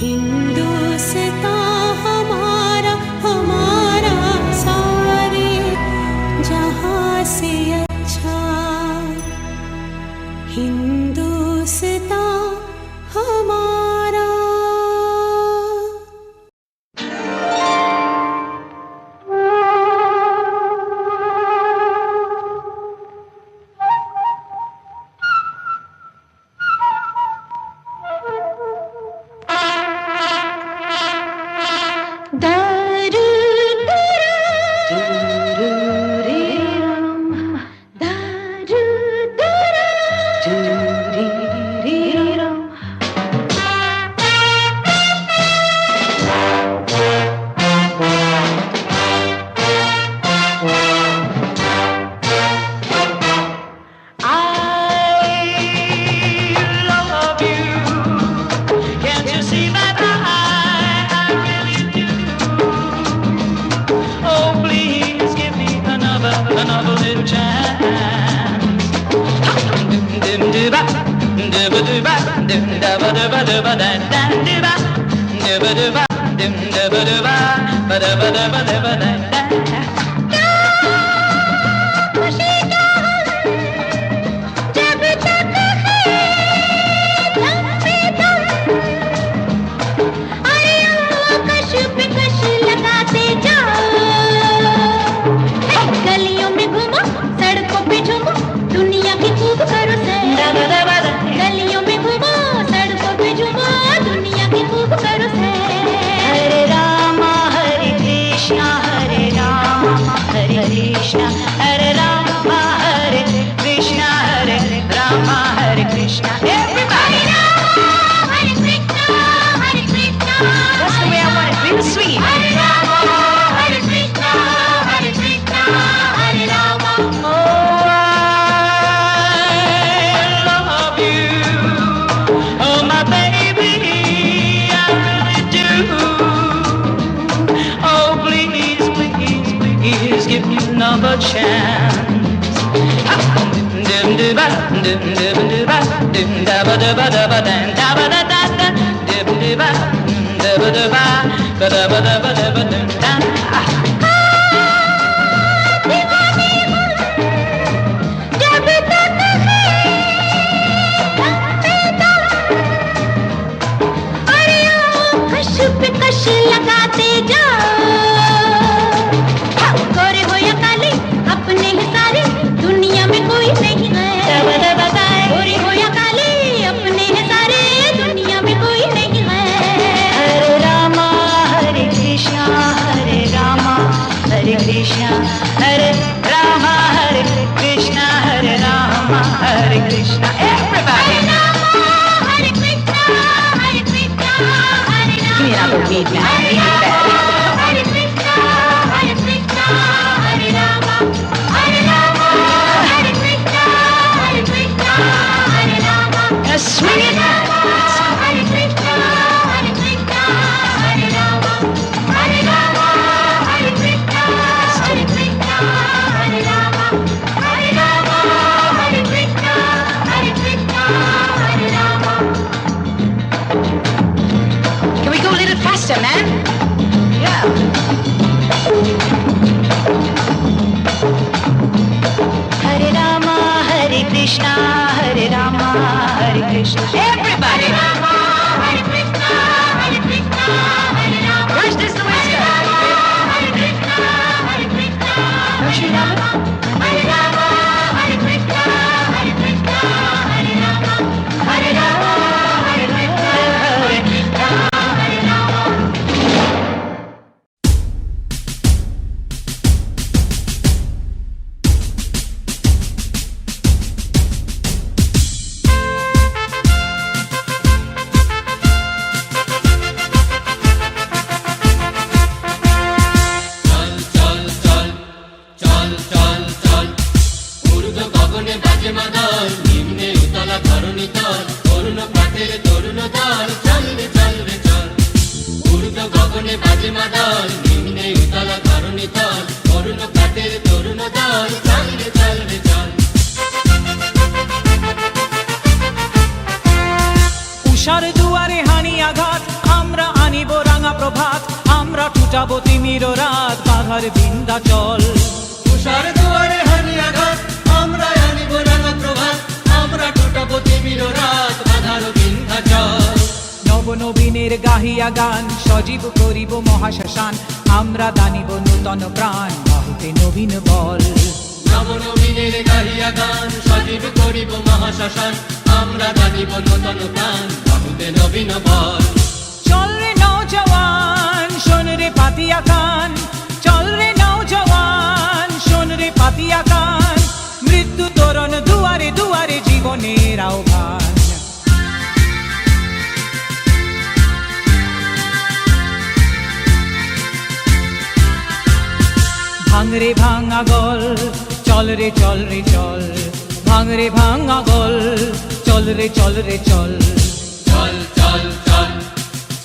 हिंदुस्तान हमारा हमारा सारे जहां से अच्छा हिंदुस्तान हमारा। गलियों में घूमो सड़कों पे झूमो दुनिया की खूब करो सैर। गलियों में घूमो सड़कों पे झूमो दुनिया की खूब करो सैर। हरे रामा हरे कृष्णा हरे कृष्णा हरे रामा हरे कृष्णा हरे Krishna. Everybody Hare Krishna Hare Krishna। That's the way I want it, real sweet। Hare Rama Hare Krishna Hare Krishna Hare Rama। Oh, I love you, oh my baby, I really do। Oh please, please, please give me double chance. Dim dim ba dim dim dim ba dim da ba da ba da ba da ba da da da dim dim ba da ba da ba da ba da ba da ba da. पे कश लगाते जाओ, गोरे हो या काले अपने ही सारे, दुनिया में कोई नहीं है। गोरे हो या काले अपने ही सारे, दुनिया में कोई नहीं है। हरे रामा हरे कृष्णा हरे रामा हरे कृष्णा हरे रामा हरे कृष्णा हरे रामा हरे Krishna. Everybody! Hare Krishna Hare Krishna Hare Ram. Give me another beat, man. I need it bad. Hare Krishna Hare Ram Hare Ram Hare Krishna Hare Ram. Now swing it. Hare Krishna Hare Ram Hare Ram Hare Krishna Hare Ram Hare Ram Hare Krishna Hare Ram. Can we go a little faster, man? Yeah. Hare Rama, Hare Krishna, Hare Rama, Hare Krishna. Everybody! Hare Krishna Hare Ram. Watch this, the way it's going. Hare Krishna Hare Don't you love it? हरे राम हरे कृष्णा हरे राम हरे राम हरे कृष्णा हरे राम। উষার দুয়ারে হানি আঘাত, আমরা আনিব রাঙা প্রভাত, আমরা টুটাবো তিমির রাত, বাধার বিন্ধ্যাচল। উষার দুয়ারে হানি আঘাত, আমরা আনিব রাঙা প্রভাত, আমরা টুটাবো তিমির রাত, বাধার বিন্ধ্যাচল। নবনবীনের গাহিয়া গান, সজীব করিব মহাশ্মশান, আমরা দানিব নূতন প্রাণ, বাহুতে নবীন বল। নবনবীনের গাহিয়া গান, সজীব করিব মহাশ্মশান, আমরা দানিব নূতন প্রাণ, বাহুতে নবীন বল। চল রে নৌজওয়ান, শোন রে পাতিয়া কান, চল রে নৌজওয়ান, শোন রে পাতিয়া কান, মৃত্যু তোরণ দুয়ারে দুয়ারে জীবনের আহ্বান। ভাঙরে ভাঙা গল, চল রে চল রে চল, ভাঙরে ভাঙা গল, চল রে চল রে চল। চল চল চল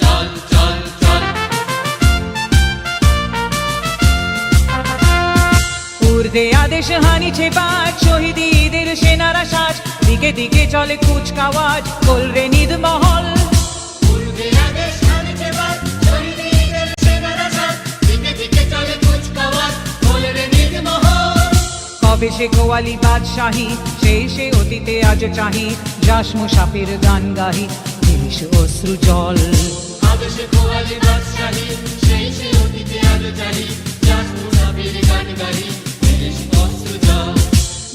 চল চল চল। ঊর্ধ্বে আদেশ হানিছে বাজ, শহীদদের সেনারা সাজ, দিকে দিকে চলে কুচকাওয়াজ, কোল রে নিদ মহল। পূর্বে আদেশ হানিছে বাজ, শহীদদের সেনারা সাজ, দিকে দিকে চলে কুচকাওয়াজ, বলে রে নির্মহল। কবে সে কোয়ালি বাদশাহী, সেই সে অতীতে আজ চাহি, যাস মুসাফির গান গাহি, তিরিশ অশ্রু জল। আদেশে কোয়ালি বাদশাহী, সেই সে অতীতে আজ চাহি, যাস মুসাফির গান গাহি, তিরিশ অশ্রু জল।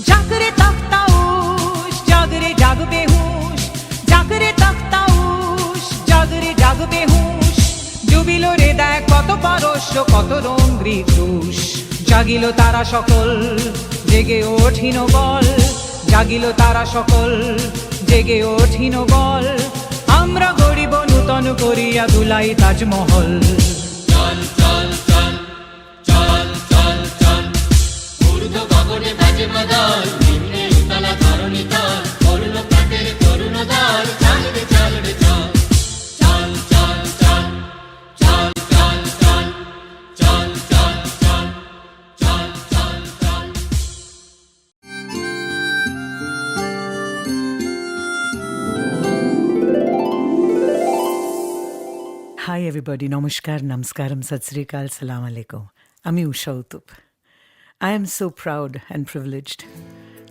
জাগরে তখতাউশ, জাগরে জাগবে হুঁশ, জাগরে তখতাউশ, জাগরে জাগবে হুঁশ, ডুবিল রে দেখ কত পারস্য, কত রঙ্গি দোষ। জাগিল তারা সকল, জেগে ওঠিন বল, জাগিল তারা সকল, জেগে ওঠিন বল, আমরা গড়িব নূতন করিয়া দুলাই তাজমহল। চল চল চল চল চল চল। ঊর্ধ্ব গগনে বাজে মাদল, নিম্নে উতলা ধরণী তল, অরুণ প্রাতের তরুণ দল, চল রে চল রে চল। চল চল চল চল চল চল চল চল চল চল চল চল। everybody. Namaskar, namaskaram, sat sri akal, salam alaikum. Ami Usha Utup. I am so proud and privileged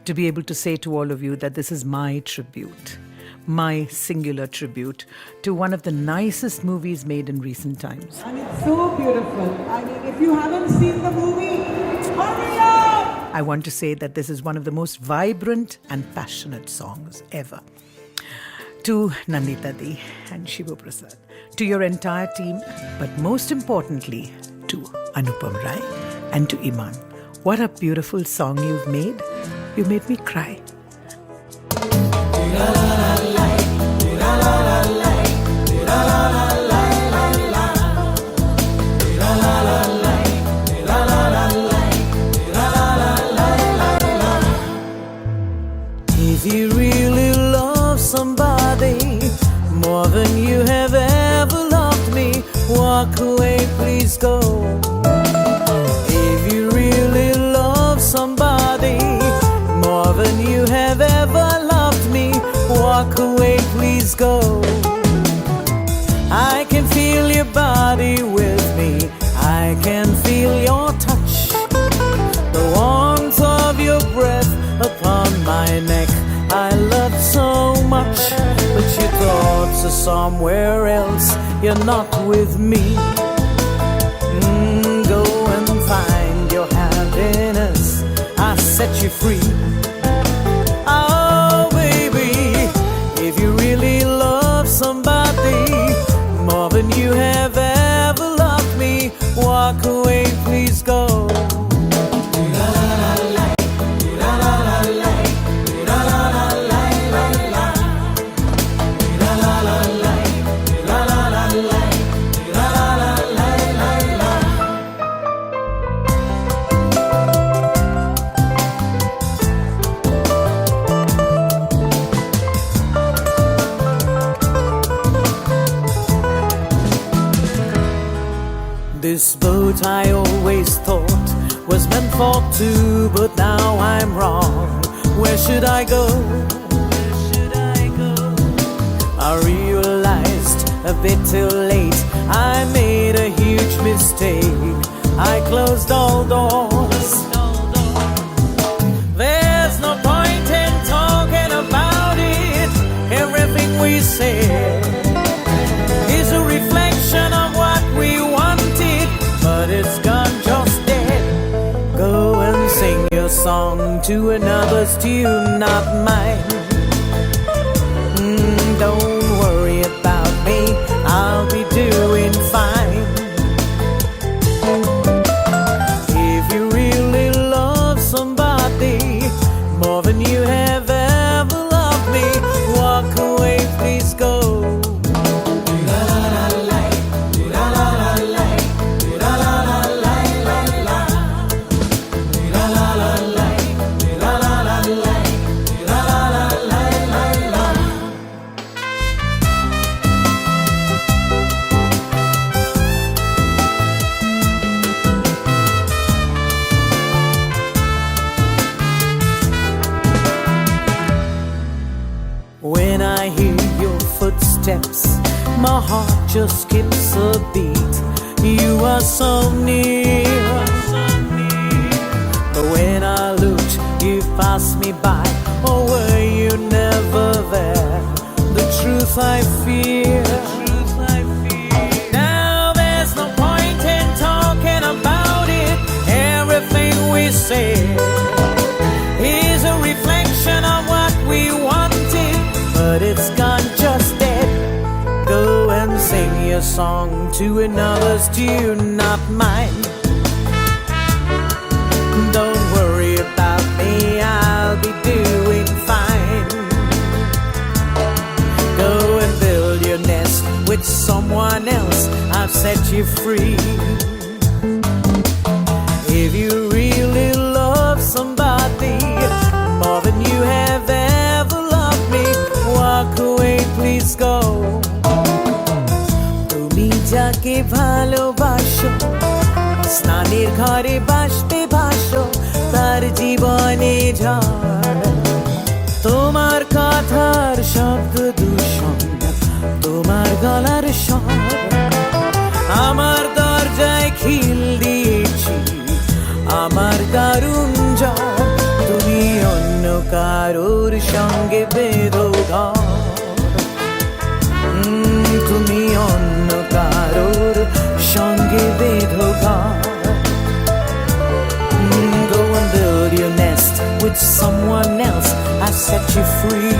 to be able to say to all of you that this is my tribute, my singular tribute to one of the nicest movies made in recent times. And it's so beautiful. I mean, if you haven't seen the movie, hurry up! I want to say that this is one of the most vibrant and passionate songs ever. To Nandita Di and Shivu Prasad, to your entire team, but most importantly, to Anupam Rai and to Iman. What a beautiful song you've made. You made me cry. If you really love somebody more than you have ever loved me, walk away, please go. If you really love somebody more than you have ever loved me, walk away, please go. I can feel your body with me, I can feel your touch, the warmth of your breath upon my neck. I love so much, but your thoughts are somewhere else. You're not with me. Go and find your happiness. I set you free. Oh, baby, if you really love somebody more than you have ever loved me, walk away, please go. This boat I always thought was meant for two, but now I'm wrong. Where should I go? I realized a bit too late I made a huge mistake. I closed all doors. There's no point in talking about it. Everything we say is a reflection of what we wanted, but it's gone just dead. Go and sing your song to another's tune, not mine. Don't worry about me, I'll be doing fine. If you really love somebody more than you have ever loved me, walk away, please go. When I hear your footsteps, my heart just skips a beat. You are so near, but when I looked, you passed me by. Or were you never there? The truth I fear. Now there's no point in talking about it. Everything we say is a reflection of what we wanted, but it's gone just dead. Go and sing your song to another's tune, not mine. Don't worry about me, I'll be doing fine. Go and build your nest with someone else, I've set you free. If you really love somebody more than you have ever loved me, walk away, please go. তুমি যাকে ভালোবাসো, স্নানের ঘরে বাসবে ভাসো, তার জীবনে ঝড়। তোমার কথার শব্দ দূষণ, তোমার গলার স্বর ঢিল দিয়েছি আমার দারুণ জ্বর তুমি অন্য কারোর সঙ্গে বেঁধো ঘর তুমি অন্য কারোর সঙ্গে বেঁধো ঘর Go and build your nest with someone else. I set you free.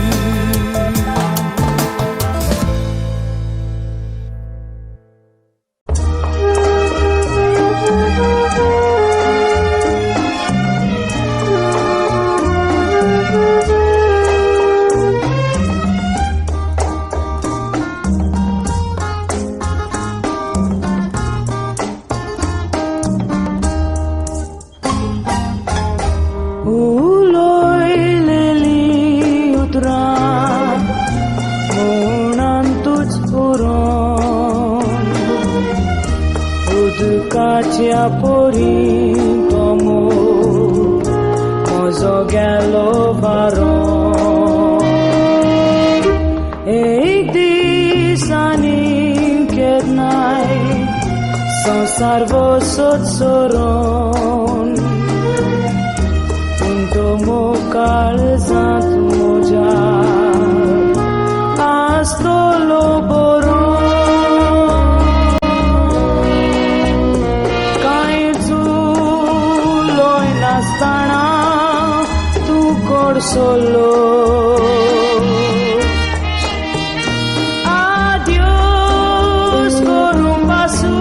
Sarvosotsoron Untomo kalzat moja Astolo boron Kaitzu loy nastana Tu kor solo Adios korum pasu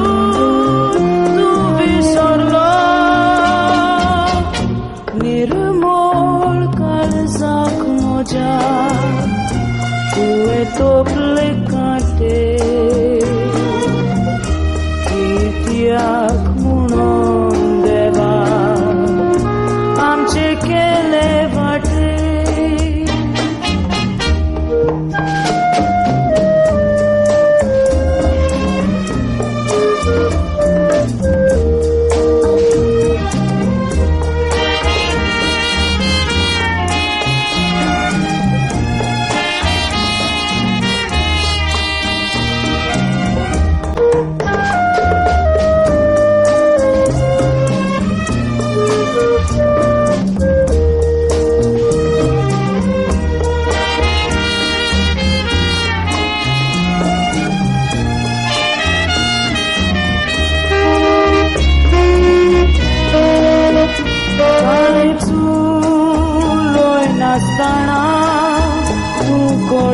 tople kate kitiak munon deva amche kele vate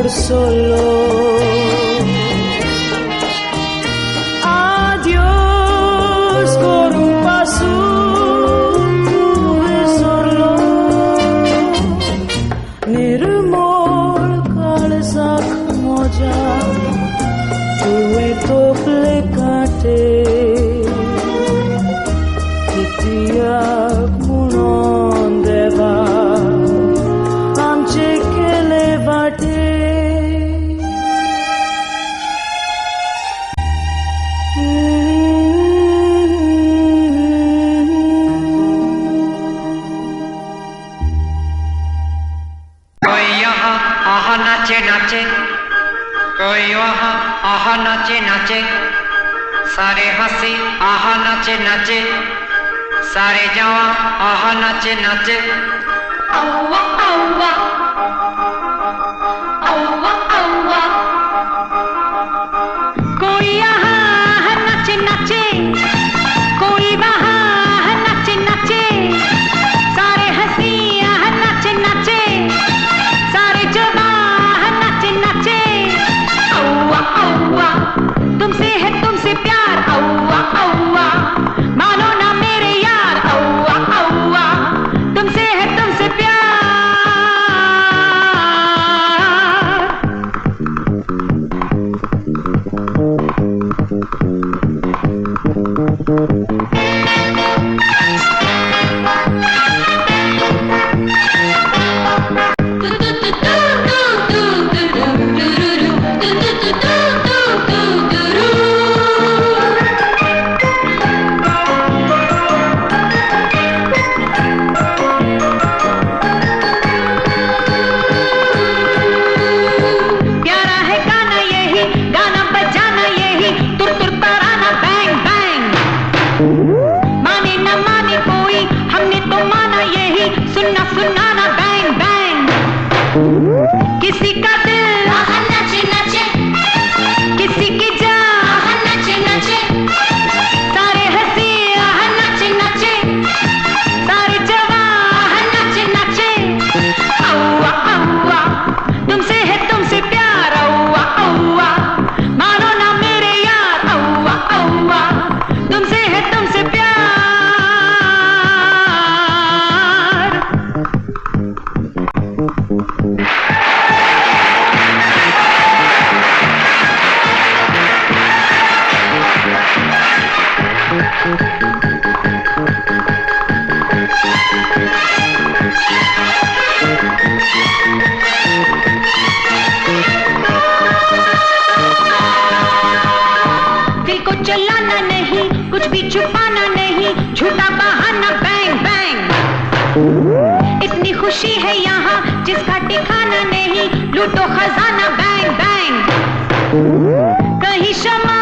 solo adiós por un paso solo nirmol kalzak moja tue tople kate kitiak munon deva amche kele vate नाचे कोई वहाँ आहा नाचे नाचे सारे हंसी आहा नाचे नाचे सारे जवां आहा नाचे नाचे औवा औवा औवा औवा कोई यहाँ नाचे नाचे कोई वहाँ नाचे नाचे सारे हंसी यहाँ नाचे नाचे सारे जवां तुमसे है तुमसे प्यार औवा औवा मानो ना मेरे यार औवा औवा तुमसे है तुमसे प्यार नहीं, कुछ भी छुपाना नहीं, झूठा बहाना बैंग बैंग। इतनी खुशी है यहाँ जिसका ठिकाना नहीं, लूटो खजाना बैंग बैंग। कहीं शमा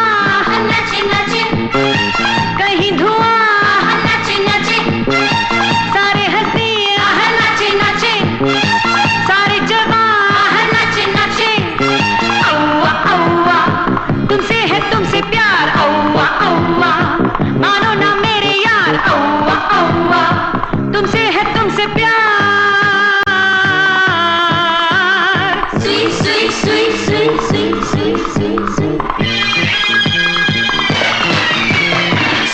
नाचे नाचे, कहीं धुआं नाचे नाचे, सारे हंसी नाचे नाचे, सारे जवान नाचे नाचे। औवा औवा तुमसे है तुमसे प्यार, औवा औवा मानो ना मेरे यार, औवा औवा तुमसे है तुमसे प्यार। Sweet sweet sweet sweet sweet sweet sweet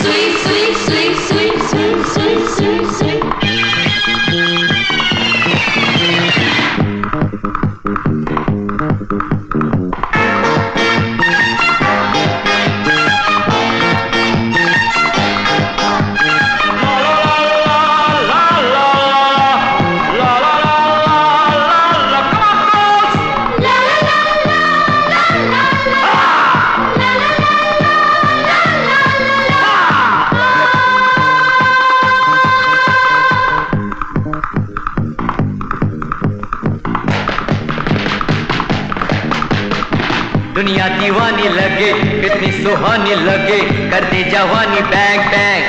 sweet sweet sweet sweet sweet sweet sweet sweet दुनिया दीवानी लगे, कितनी सुहानी लगे, कर दे जवानी बैंग बैंग।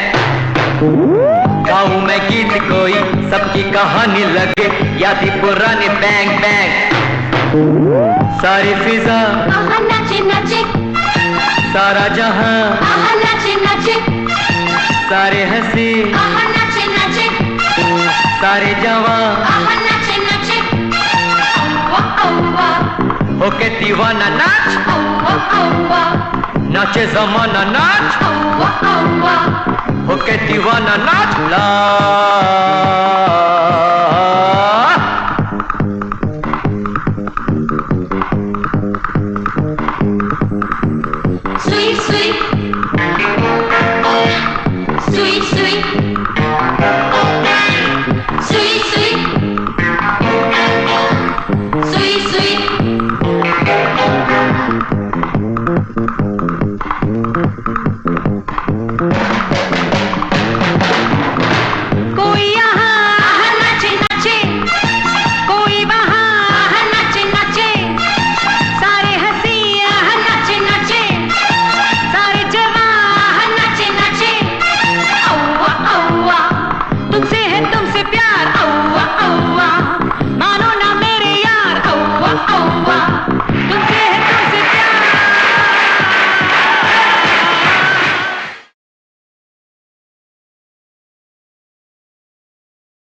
गाऊं मैं गीत कोई, सबकी कहानी लगे, यादी पुरानी बैंग बैंग। सारी फिजा नाचे नाचे, सारा जहां नाचे नाचे, सारे हंसी नाचे नाचे, सारे जवान नाचे नाचे। औवा औवा होके दीवाना नाच, औवा औवा नाचे जमाना नाच, औवा औवा होके दीवाना नाच। ला sweet sweet sweet sweet sweet sweet sweet sweet